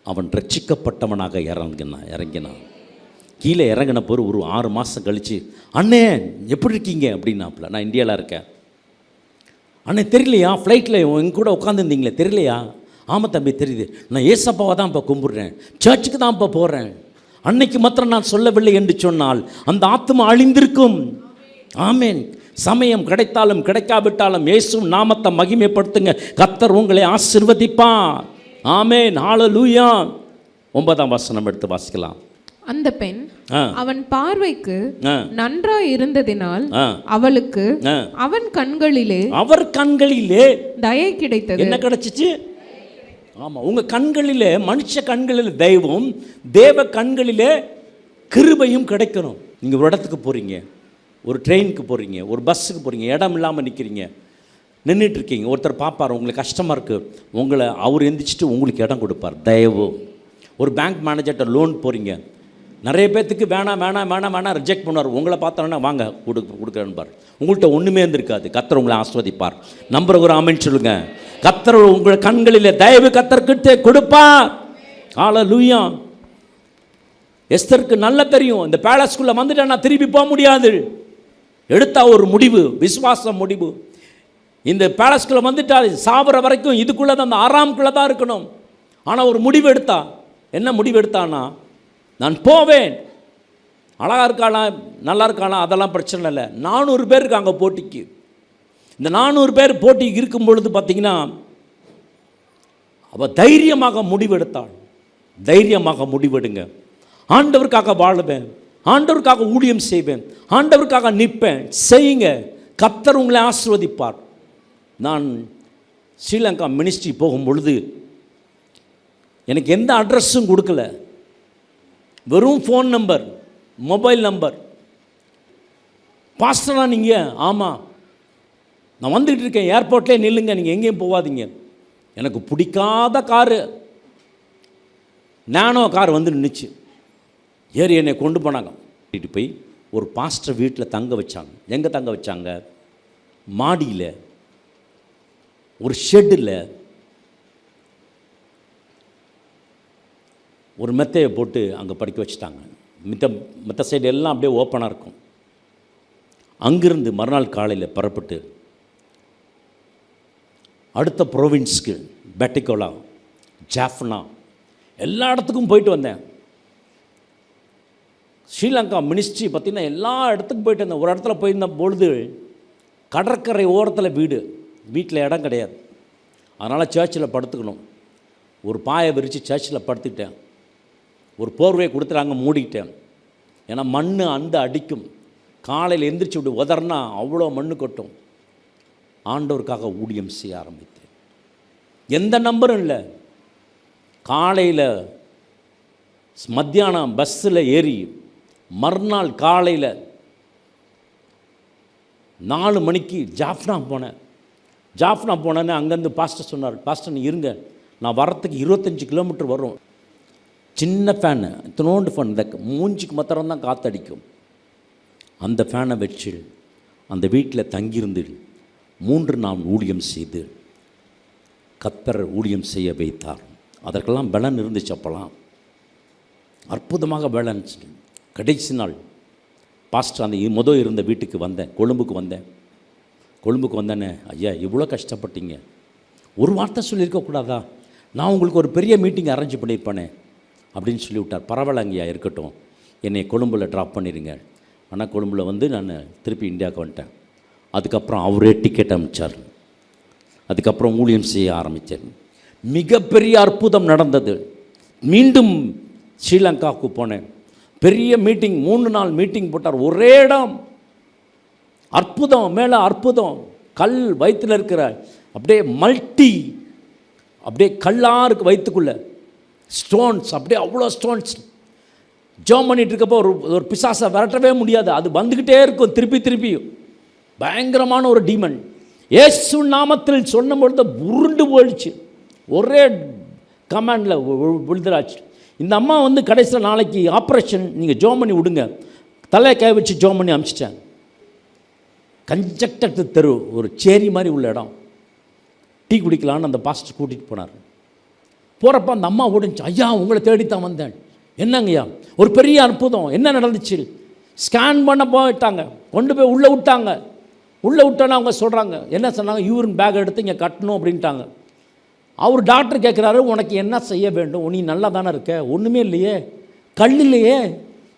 அவன் ரட்சிக்கப்பட்டவனாக இறங்கினான். கீழே இறங்கின பிறகு ஒரு 6 மாதம் கழித்து, அண்ணே எப்படி இருக்கீங்க அப்படின்னாப்புல. நான் இந்தியாவில் இருக்கேன். அண்ணே தெரியலையா, ஃப்ளைட்டில் எங்க கூட உட்காந்துருந்தீங்களே தெரியலையா? ஆமாம் தம்பி தெரியுது, நான் ஏசப்பாவை தான் இப்போ கும்பிட்றேன், சர்ச்சுக்கு தான் இப்போ போகிறேன். அன்னைக்கு மாத்திரம் நான் சொல்லவில்லை என்று சொன்னால் அந்த ஆத்மா அழிந்திருக்கும். ஆமேன். சமயம் கிடைத்தாலும் கிடைக்காவிட்டாலும் இயேசு நாமத்தை மகிமைப்படுத்துங்க, கர்த்தர் உங்களை ஆசீர்வதிப்பார். ஆமேன். ஹல்லேலூயா. 9ஆம் வசனம் எடுத்து வாசிக்கலாம். அந்த பெண் அவன் பார்வைக்கு நன்றாய் இருந்ததினால் அவளுக்கு அவன் கண்களிலே அவர் கண்களிலே தயை கிடைத்தது. என்ன கிடைச்சிச்சு? ஆமாம், உங்கள் கண்களிலே, மனுஷ கண்களில் தெய்வம், தேவ கண்களிலே கிருபையும் கிடைக்கணும். நீங்கள் ஒரு இடத்துக்கு போகிறீங்க, ஒரு ட்ரெயினுக்கு போகிறீங்க, ஒரு பஸ்ஸுக்கு போகிறீங்க, இடம் இல்லாமல் நிற்கிறீங்க, நின்றுட்டுருக்கீங்க. ஒருத்தர் பார்ப்பார், உங்களுக்கு கஷ்டமாக இருக்குது, உங்களை அவர் எந்திரிச்சிட்டு உங்களுக்கு இடம் கொடுப்பார், தயவு. ஒரு பேங்க் மேனேஜர்கிட்ட லோன் போகிறீங்க, நிறைய பேர்த்துக்கு வேணாம் ரிஜெக்ட் பண்ணுவார். உங்களை பார்த்தோன்னா வாங்க கொடுக்குறேன்னு பார். உங்கள்கிட்ட ஒன்றுமே இருந்திருக்காது. கர்த்தர் உங்களை ஆஸ்வதிப்பார். நம்புற ஒரு ஆமென் சொல்லுங்க. கர்த்தர் உங்கள் கண்களிலே தயவு கர்த்தர்கிட்ட கொடுப்பார். ஹல்லேலூயா. எஸ்தருக்கு நல்லா தெரியும், இந்த பேலஸ்குள்ளே வந்துட்டா நான் திருப்பி போக முடியாது. எடுத்தா ஒரு முடிவு, விசுவாசம் முடிவு. இந்த பேலஸ்குள்ளே வந்துட்டா சாவர வரைக்கும் இதுக்குள்ளே தான், அந்த ஆறாம்குள்ளே தான் இருக்கணும். ஆனால் ஒரு முடிவு எடுத்தா. என்ன முடிவு எடுத்தான்னா, நான் போவேன். அழகாக இருக்கானா, நல்லா இருக்கானா, அதெல்லாம் பிரச்சனை இல்லை. 400 பேர் இருக்காங்க போட்டிக்கு. இந்த 400 பேர் போட்டிக்கு இருக்கும் பொழுது பார்த்தீங்கன்னா அவள் தைரியமாக முடிவெடுத்தாள். தைரியமாக முடிவெடுங்க. ஆண்டவருக்காக வாழுவேன், ஆண்டவருக்காக ஊழியம் செய்வேன், ஆண்டவருக்காக நிற்பேன், செய்யுங்க. கர்த்தர் உங்களை ஆசீர்வதிப்பார். நான் ஸ்ரீலங்கா மினிஸ்ட்ரி போகும் பொழுது எனக்கு எந்த அட்ரஸும் கொடுக்கல, வெறும் ஃபோன் நம்பர், மொபைல் நம்பர். பாஸ்டரா நீங்கள்? ஆமாம், நான் வந்துக்கிட்டு இருக்கேன், ஏர்போர்ட்லேயே நில்லுங்க, நீங்கள் எங்கேயும் போகாதீங்க. எனக்கு பிடிக்காத காரு நானோ கார் வந்து நின்றுச்சு. ஏறி என்னை கொண்டு போனாங்க. கூட்டிகிட்டு போய் ஒரு பாஸ்டர் வீட்டில் தங்க வச்சாங்க. எங்கே தங்க வச்சாங்க? மாடியில் ஒரு ஷெட்டில் ஒரு மெத்தையை போட்டு அங்கே படிக்க வச்சுட்டாங்க. மற்ற சைடு எல்லாம் அப்படியே ஓப்பனாக இருக்கும். அங்கிருந்து மறுநாள் காலையில் புறப்பட்டு அடுத்த ப்ரோவின்ஸ்க்கு பெட்டிகோலா, ஜாஃப்னா எல்லா இடத்துக்கும் போயிட்டு வந்தேன். ஸ்ரீலங்கா மினிஸ்ட்ரி பார்த்திங்கன்னா எல்லா இடத்துக்கும் போயிட்டு வந்தேன். ஒரு இடத்துல போயிருந்த பொழுது கடற்கரை ஓரத்தில் வீட்டில் இடம் கிடையாது. அதனால் சர்ச்சில் படுத்துக்கணும். ஒரு பாயை விரித்து சர்ச்சில் படுத்துக்கிட்டேன். ஒரு போர்வையை கொடுத்துட்டாங்க, மூடிக்கிட்டேன். ஏன்னா மண் அந்த அடிக்கும். காலையில் எந்திரிச்சு விட்டு உதறனா அவ்வளோ மண் கொட்டும். ஆண்டவருக்காக ஊழியம் செய்ய ஆரம்பித்தேன். எந்த நம்பரும் இல்லை. காலையில் மத்தியானம் பஸ்ஸில் ஏறி மறுநாள் காலையில் 4 மணிக்கு ஜாஃப்னா போனேன். ஜாஃப்னா போனேன்னு அங்கேருந்து பாஸ்டர் சொன்னார், பாஸ்டர் நீ இருங்க, நான் வரத்துக்கு 25 கிலோமீட்டர் வரும். சின்ன ஃபேனு, இத்தனோண்டு ஃபேன், இந்த மூஞ்சிக்கு மாத்திரம்தான் காற்றடிக்கும். அந்த ஃபேனை வச்சு அந்த வீட்டில் தங்கியிருந்து 3 நாள் ஊழியம் செய்து கர்த்தர் ஊழியம் செய்ய வைத்தார். அதற்கெல்லாம் பலன் இருந்துச்சு. அப்போலாம் அற்புதமாக பலன். கடைசி நாள் பாஸ்டர் அந்த இருந்த வீட்டுக்கு வந்தேன். கொழும்புக்கு வந்தேனே, ஐயா இவ்வளோ கஷ்டப்பட்டீங்க, ஒரு வார்த்தை சொல்லியிருக்கக்கூடாதா? நான் உங்களுக்கு ஒரு பெரிய மீட்டிங் அரேஞ்ச் பண்ணியிருப்பேனே அப்படின்னு சொல்லிவிட்டார். பரவாயில்லங்கய்யா, இருக்கட்டும், என்னை கொழும்பில் ட்ராப் பண்ணிடுங்க. ஆனால் கொழும்பில் வந்து நான் திருப்பி இந்தியாவுக்கு வந்துட்டேன். அதுக்கப்புறம் அவரே டிக்கெட் அனுப்பிச்சார். அதுக்கப்புறம் ஊழியம் செய்ய ஆரம்பித்தேன். மிகப்பெரிய அற்புதம் நடந்தது. மீண்டும் ஸ்ரீலங்காவுக்கு போனேன். பெரிய மீட்டிங், 3 நாள் மீட்டிங் போட்டார். ஒரே இடம், அற்புதம் மேலே அற்புதம். கல் வயிற்றில் இருக்கிற அப்படியே அப்படியே கல்லாருக்கு வயிற்றுக்குள்ள ஸ்டோன்ஸ், அப்படியே அவ்வளோ ஸ்டோன்ஸ். ஜெபம் பண்ணிட்டு இருக்கப்போ ஒரு பிசாசை விரட்டவே முடியாது, அது வந்துக்கிட்டே இருக்கும் திருப்பி. பயங்கரமான ஒரு டீமன். இயேசு நாமத்தில் சொன்ன பொழுது உருண்டு போயிடுச்சு. ஒரே கமாண்டில் விழுதுராச்சு. இந்த அம்மா வந்து கடைசியில் நாளைக்கு ஆப்ரேஷன், நீங்கள் ஜெபம் பண்ணி விடுங்க, தலையை கை வச்சு ஜெபம் பண்ணி அனுப்பிச்சிட்டேன். கன்ஜெக்டட் தெரு, ஒரு சேரி மாதிரி உள்ள இடம். டீ குடிக்கலான்னு அந்த பாஸ்டர் கூட்டிகிட்டு போனார். போகிறப்ப அந்த அம்மா ஓடிச்சு, ஐயா உங்களை தேடித்தான் வந்தேன். என்னங்கய்யா? ஒரு பெரிய அற்புதம். என்ன நடந்துச்சு? ஸ்கேன் பண்ண போயிட்டாங்க, கொண்டு போய் உள்ளே விட்டாங்க. உள்ளே விட்டோன்னா அவங்க சொல்கிறாங்க, என்ன சொன்னாங்க, யூரின் பேக் எடுத்து இங்கே கட்டணும் அப்படின்ட்டாங்க. அவர் டாக்டர் கேட்குறாரு, உனக்கு என்ன செய்ய வேண்டும்? நீ நல்லா தானே இருக்க, ஒன்றுமே இல்லையே, கல் இல்லையே,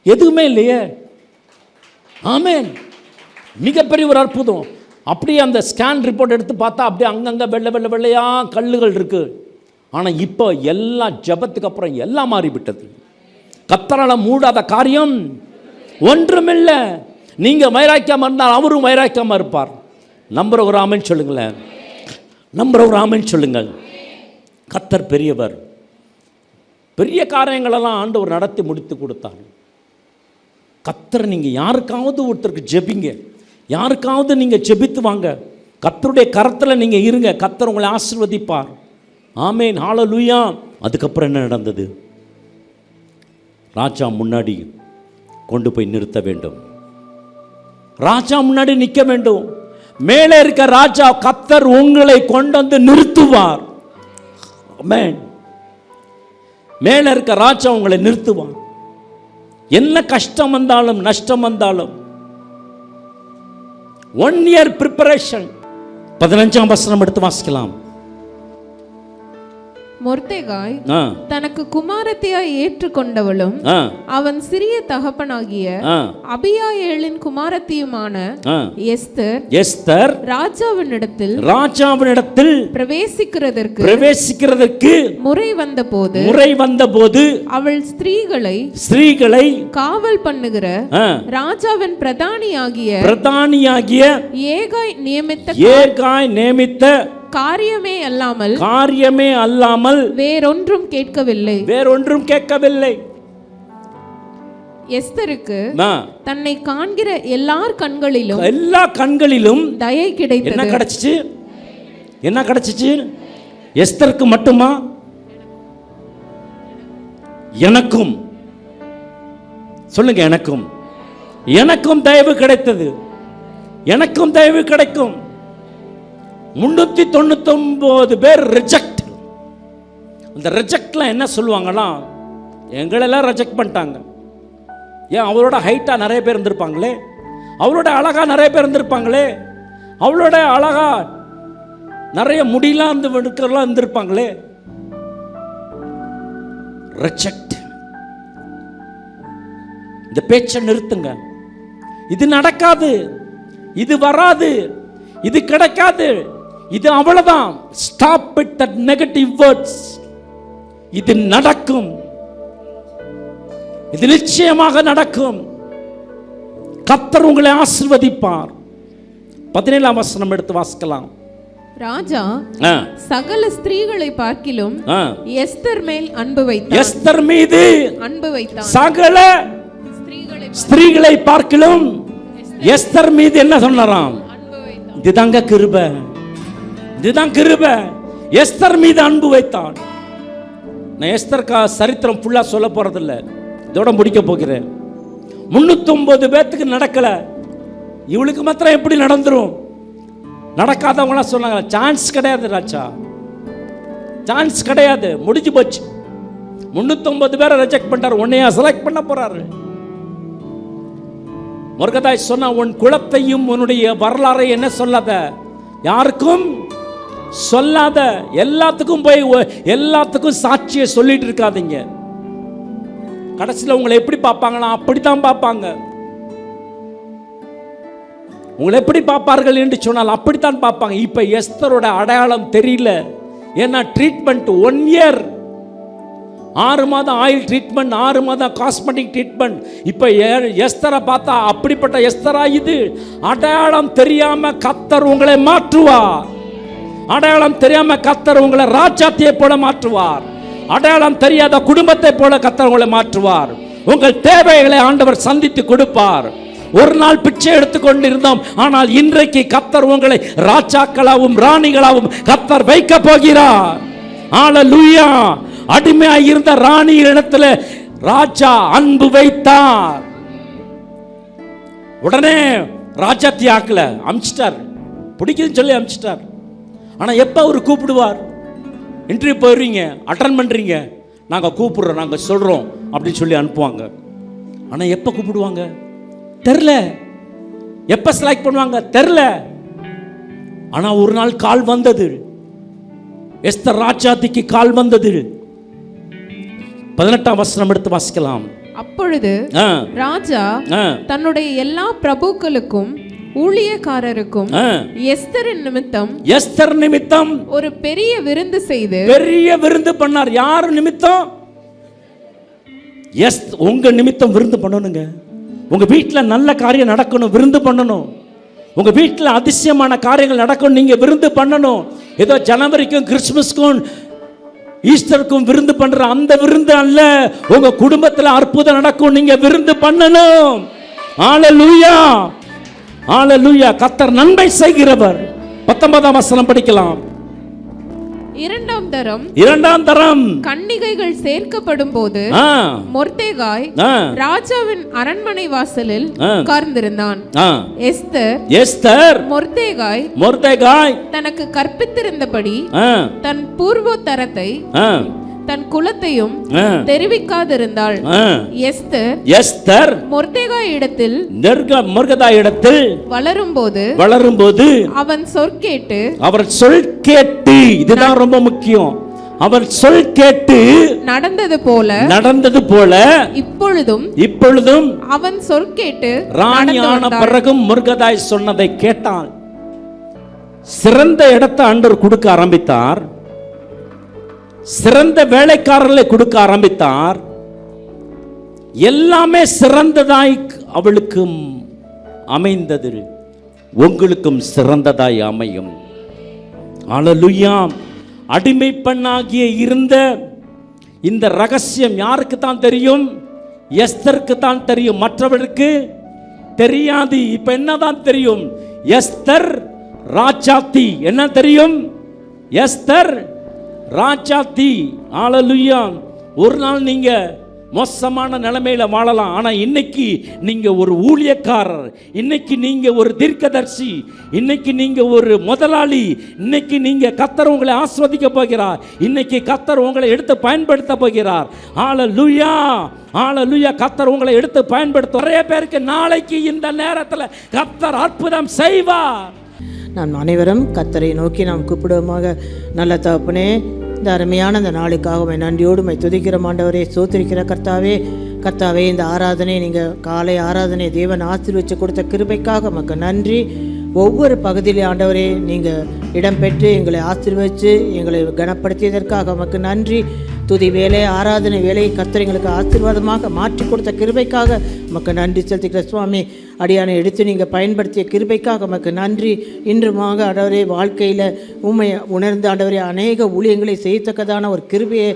எதுவுமே இல்லையே. ஆமேன். மிகப்பெரிய ஒரு அற்புதம். அப்படியே அந்த ஸ்கேன் ரிப்போர்ட் எடுத்து பார்த்தா அப்படியே அங்கங்கே வெள்ளையாக கல்லுகள் இருக்குது. ஆனால் இப்போ எல்லாம் ஜெபத்துக்கு அப்புறம் எல்லாம் மாறிவிட்டது. கர்த்தரால் மூடாத காரியம் ஒன்றுமில்லை. நீங்கள் வைராக்கியமாக இருந்தால் அவரும் வைராக்கியமாக இருப்பார். நம்புற ஒரு ஆமென் சொல்லுங்களேன். நம்புற ஒரு ஆமென் சொல்லுங்கள். கர்த்தர் பெரியவர். பெரிய காரியங்களெல்லாம் ஆண்டவர் நடத்தி முடித்து கொடுத்தார். கர்த்தர், நீங்கள் யாருக்காவது ஒருத்தருக்கு ஜெபிங்க, யாருக்காவது நீங்கள் ஜெபித்து வாங்க, கர்த்தருடைய கரத்தில் நீங்கள் இருங்க, கர்த்தர் உங்களை ஆசீர்வதிப்பார். ஆமேன், ஹல்லேலூயா. அதுக்கப்புறம் என்ன நடந்தது? ராஜா முன்னாடி கொண்டு போய் நிறுத்த வேண்டும். ராஜா முன்னாடி நிற்க வேண்டும். மேலே இருக்க ராஜா கர்த்தர் உங்களை கொண்டு வந்து நிறுத்துவார். ஆமென். மேலே இருக்க ராஜா உங்களை நிறுத்துவார். என்ன கஷ்டம் வந்தாலும் நஷ்டம் வந்தாலும் 1 year ப்ரிப்பரேஷன். 15ஆம் வசனம் எடுத்து வாசிக்கலாம். மொர்தெகாய் தனக்கு குமாரத்தியாய் ஏற்றுக்கொண்டவளும் அவன் சிறிய தகப்பனாகிய அபியாயேலின் குமாரத்தியுமான எஸ்தர் ராஜாவினிடத்தில் பிரவேசிக்கிறதற்கு முறை வந்தபோது அவள் ஸ்திரீகளை காவல் பண்ணுகிற ராஜாவின் பிரதானியாகிய ஏகாய் நியமித்த காரியமே அல்லாமல் வேறொன்றும் கேட்கவில்லை. எஸ்தருக்கு தன்னை காண்கிற எல்லா கண்களிலும் தயை கிடைத்தது. என்ன கிடைச்சிச்சு? எஸ்தருக்கு மட்டுமா? எனக்கும் சொல்லுங்க. எனக்கும் தயவு கிடைத்தது. எனக்கும் தயவு கிடைக்கும். 399 பேர் ரிஜெக்ட். அந்த ரிஜெக்ட்லாம் என்ன சொல்லுவாங்களா? எங்களெல்லாம் ரிஜெக்ட் பண்ணிட்டாங்க. ஏன்? அவரோட ஹைட்டா நிறைய பேர் இருந்திருப்பாங்களே, அவளோட அழகா நிறைய பேர் இருந்திருப்பாங்களே, அவளோட அழகா நிறைய முடியலாம் இருந்திருப்பாங்களே. ரிஜெக்ட். இந்த பேச்சை நிறுத்துங்க. இது நடக்காது, இது வராது, இது கிடைக்காது, இது அவ்வளவுதான். Stop it, that negative words. இது நடக்கும், இது நிச்சயமாக நடக்கும். கர்த்தர் உங்களை ஆசீர்வதிப்பார். 17ஆம் வசனம் எடுத்து வாசிக்கலாம். ராஜா சகல ஸ்திரீகளை பார்க்கிலும் எஸ்தர் மேல் அன்பு வைத்தான். எஸ்தர் மீது அன்பு வைத்தான். சகல ஸ்திரீகளை பார்க்கிலும் எஸ்தர் மீது என்ன சொன்னாராம்? இதுதாங்க கிருபை, இதுதான் கிருபை. எஸ்தர் மீது அன்பு வைத்தான். நான் எஸ்தர்கா சரித்திரம் ஃபுல்லா சொல்ல போறதில்ல, இதோட முடிக்க போகிறேன். 309 பேத்துக்கு நடக்கல, இவளுக்கு மாத்திரம் எப்படி நடந்துரும்? நடக்காதவங்களாம் சொன்னாங்க, சான்ஸ் கிடையாது ராஜா, சான்ஸ் கிடையாது, முடிஞ்சு போச்சு. 309 பேரை ரிஜெக்ட் பண்ணிட்டார், உன்னையா செலக்ட் பண்ண போறாரு. மொர்தெகாய் சொன்ன, உன் குலத்தையும் உன்னுடைய வரலாறை என்ன சொல்லாத, யாருக்கும் சொல்லாத, எல்லாத்துக்கும் போய் எல்லாத்துக்கும் சாட்சியை சொல்லிட்டு இருக்காதீங்க. கடைசியில் உங்களை எப்படி பார்ப்பாங்களா? அப்படித்தான் பார்ப்பாங்க. உங்களை எப்படி பார்ப்பார்கள் என்று சொன்னால் அப்படித்தான் பார்ப்பாங்க. இப்ப எஸ்தரோட அடையாளம் தெரியல. ஏன்னா ட்ரீட்மெண்ட் 1 இயர், 6 மாதம் ஆயில் ட்ரீட்மெண்ட், 6 மாதம் காஸ்மெட்டிக் ட்ரீட்மெண்ட். இப்ப எஸ்தரை பார்த்தா அப்படிப்பட்ட எஸ்தரா இது? அடையாளம் தெரியாம கர்த்தர் உங்களை மாற்றுவார். அடையாளம் தெரியாம கர்த்தர் உங்களை ராஜாத்தியை போல மாற்றுவார். அடையாளம் தெரியாத குடும்பத்தை போல கர்த்தர் உங்களை மாற்றுவார். உங்கள் தேவைகளை ஆண்டவர் சந்தித்து கொடுப்பார். ஒரு நாள் பிச்சை எடுத்துக்கொண்டு இருந்தோம், ஆனால் இன்றைக்கு கர்த்தர் உங்களை ராஜாக்களாகவும் ராணிகளாகவும் கர்த்தர் வைக்க போகிறார். ஹல்லேலூயா. அடிமையாக இருந்த ராணி இடத்துல ராஜா அன்பு வைத்தார். உடனே ராஜாத்தி ஆக்கல, அமிச்சிட்டார், பிடிக்குதுன்னு சொல்லி அமிச்சிட்டார். ஆனா எப்ப அவர் கூப்பிடுவார்? இன்டர்வியூ போயிடுறீங்க, அட்டன் பண்றீங்க, நாங்க கூப்பிடுறோம், நாங்க சொல்றோம் அப்படின்னு சொல்லி அனுப்புவாங்க. ஆனா எப்ப கூப்பிடுவாங்க தெரியல, எப்ப செலக்ட் பண்ணுவாங்க தெரியல. ஆனா ஒரு நாள் கால் வந்தது, எஸ்தர் ராஜாத்திக்கு கால் வந்தது. 18ஆம் வசனம் எடுத்து வாசிக்கலாம். அப்பொழுது ராஜா தன்னுடைய எல்லா பிரபுக்களுக்கும் ஊழியக்காரருக்கும் எஸ்தர் நிமித்தம் ஒரு பெரிய விருந்து செய்து, பெரிய விருந்து பண்ணார். யார் நிமித்தம்? உங்க நிமித்தம் விருந்து பண்ணணுங்க. உங்க வீட்டில் நல்ல காரியம் நடக்கணும், விருந்து பண்ணணும். உங்க வீட்டில் அதிசயமான காரியங்கள் நடக்கணும், நீங்க விருந்து பண்ணணும். ஏதோ ஜனவரிக்கும் கிறிஸ்துமஸ்க்கும் ஈஸ்டருக்கும் விருந்து பண்ற அந்த விருந்து அல்ல. உங்க குடும்பத்தில் அற்புதம் நடக்கும், நீங்க விருந்து பண்ணணும். ஹல்லேலூயா, ஹல்லேலூயா. கர்த்தர் நன்மை செய்கிறவர். 19ஆம் வசனம் படிக்கலாம். இரண்டாம் தரம் கன்னிகைகள் சேர்க்கப்படும் போது மொர்தெகாய் ராஜாவின் அரண்மனை வாசலில் உட்கார்ந்திருந்தான். எஸ்தர் மொர்தெகாய் தனக்கு கற்பித்திருந்தபடி தன் பூர்வோத்தரத்தை தன் குலத்தையும் தெரிவிக்காதிருந்தாள். எஸ்தர் மொர்தெகாய் இடத்தில் வளரும்போது அவன் சொற்கேட்டு, இதுதான் ரொம்ப முக்கியம். அவர் சொல் கேட்டு நடந்தது போல இப்பொழுதும் அவன் சொற்கேட்டு ராணியான பிறகும் முர்கதாய் சொன்னதை கேட்டாள். சிறந்த இடத்தை ஆண்டவர் கொடுக்க ஆரம்பித்தார். சிறந்த வேலைக்காரர்களை கொடுக்க ஆரம்பித்தார். எல்லாமே சிறந்ததாய் அவளுக்கு அமைந்தது. உங்களுக்கும் சிறந்ததாய் அமையும். அல்லேலூயா. அடிமை பெண்ணாகிய இருந்த இந்த ரகசியம் யாருக்கு தான் தெரியும்? எஸ்தருக்கு தான் தெரியும், மற்றவருக்கு தெரியாது. இப்ப என்னதான் தெரியும்? எஸ்தர் ராஜாத்தி. என்ன தெரியும்? எஸ்தர் ராஜாத்தி. அல்லேலூயா. ஒரு நாள் நீங்க மோசமான நிலைமையில வாழலாம், ஆனா இன்னைக்கு நீங்க ஒரு ஊழியக்காரர், இன்னைக்கு நீங்க ஒரு தீர்க்கதரிசி, இன்னைக்கு நீங்க ஒரு முதலாளி, இன்னைக்கு நீங்க கர்த்தர் உங்களை ஆசீர்வதிக்க போகிறார், இன்னைக்கு கர்த்தர் உங்களை எடுத்து பயன்படுத்த போகிறார். ஹல்லேலூயா, ஹல்லேலூயா. கர்த்தர் உங்களை எடுத்து பயன்படுத்த நிறைய பேருக்கு நாளைக்கு இந்த நேரத்தில் கர்த்தர் அற்புதம் செய்வார். நாம் அனைவரும் கர்த்தரை நோக்கி நாம் கூப்பிடுவோமாக. நல்ல தகப்பனே, இந்த அருமையான இந்த நாளுக்காக நன்றியோடு துதிக்கிற ஆண்டவரே, சோத்திரிக்கிற கர்த்தாவே, இந்த ஆராதனை நீங்கள் காலை ஆராதனை தேவன் ஆசீர்வதித்து கொடுத்த கிருபைக்காக உமக்கு நன்றி. ஒவ்வொரு பகுதியிலே ஆண்டவரே நீங்கள் இடம்பெற்று எங்களை ஆசீர்வதித்து எங்களை கனப்படுத்தியதற்காக உமக்கு நன்றி. துதி வேலை, ஆராதனை வேலையை கர்த்தர் எங்களுக்கு ஆசீர்வாதமாக மாற்றி கொடுத்த கிருபைக்காக உமக்கு நன்றி செலுத்துகிற சுவாமி. அடியானை எடுத்து நீங்கள் பயன்படுத்திய கிருபைக்காக உமக்கு நன்றி. இன்றுமாக ஆண்டவரே, வாழ்க்கையில் உண்மை உணர்ந்து ஆண்டவரே அநேக ஊழியங்களை செய்யத்தக்கதான ஒரு கிருபையை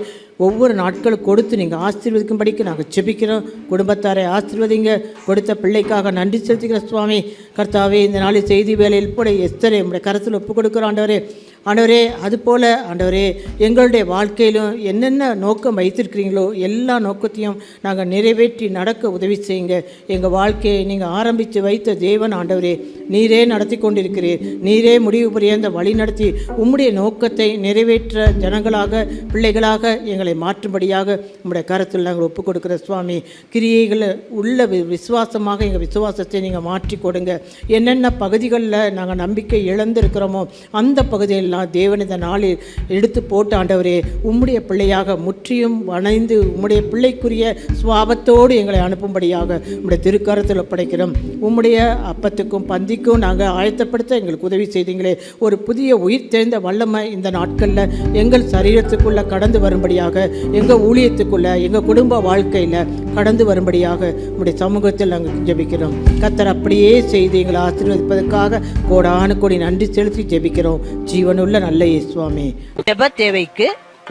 ஒவ்வொரு நாட்களும் கொடுத்து நீங்கள் ஆசீர்வதிக்கும்படிக்கு நாங்கள் செபிக்கிறோம். குடும்பத்தாரை ஆசீர்வதிங்க. கொடுத்த பிள்ளைக்காக நன்றி செலுத்துகிற சுவாமி. கர்த்தாவே, இந்த நாளில் செய்தி வேலையில் கூட எஸ்தரை உங்களுடைய கருத்தில் ஒப்புக் கொடுக்குறோம் ஆண்டவரே. அதுபோல் ஆண்டவரே, எங்களுடைய வாழ்க்கையிலும் என்னென்ன நோக்கம் வைத்திருக்கிறீங்களோ எல்லா நோக்கத்தையும் நாங்கள் நிறைவேற்றி நடக்க உதவி செய்யுங்க. எங்கள் வாழ்க்கையை நீங்கள் ஆரம்பித்து வைத்த தேவன் ஆண்டவரே, நீரே நடத்தி கொண்டிருக்கிறீர். நீரே முடிவு புரியந்த வழி நடத்தி உம்முடைய நோக்கத்தை நிறைவேற்ற ஜனங்களாக பிள்ளைகளாக எங்களை மாற்றும்படியாக உம்முடைய கருத்தில் நாங்கள் ஒப்புக் கொடுக்குற சுவாமி. கிரியைகளை உள்ள விசுவாசமாக எங்கள் விசுவாசத்தை நீங்கள் மாற்றி கொடுங்க. என்னென்ன பகுதிகளில் நாங்கள் நம்பிக்கை இழந்திருக்கிறோமோ அந்த பகுதியில் தேவன் இந்த நாளில் எடுத்து போட்டு ஆண்டவரே, உம்முடைய பிள்ளையாக முற்றியும் வணைந்து உம்முடைய பிள்ளைக்குரிய சுவாபத்தோடு எங்களை அனுப்பும்படியாக உம்முடைய திருக்கரத்தில் ஒப்படைக்கிறோம். உம்முடைய அப்பத்துக்கும் பந்திக்கும் நாங்கள் ஆயத்தப்படுத்த எங்களுக்கு உதவி செய்தீங்களே. ஒரு புதிய உயிர் தெரிந்த வல்லமை இந்த நாட்களில் எங்கள் சரீரத்துக்குள்ளே கடந்து வரும்படியாக, எங்கள் ஊழியத்துக்குள்ளே, எங்கள் குடும்ப வாழ்க்கையில் கடந்து வரும்படியாக உம்முடைய சமூகத்தில் நாங்கள் ஜெபிக்கிறோம். கர்த்தர் அப்படியே செய்து எங்களை ஆசீர்வதிப்பதற்காக கோடானு கோடி நன்றி செலுத்தி ஜெபிக்கிறோம். ஜீவனுள்ள நல்ல இயேசுவே. ஜெப தேவைக்கு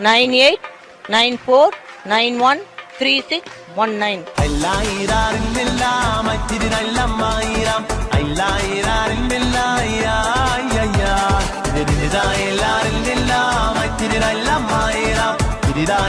9894913619. Did I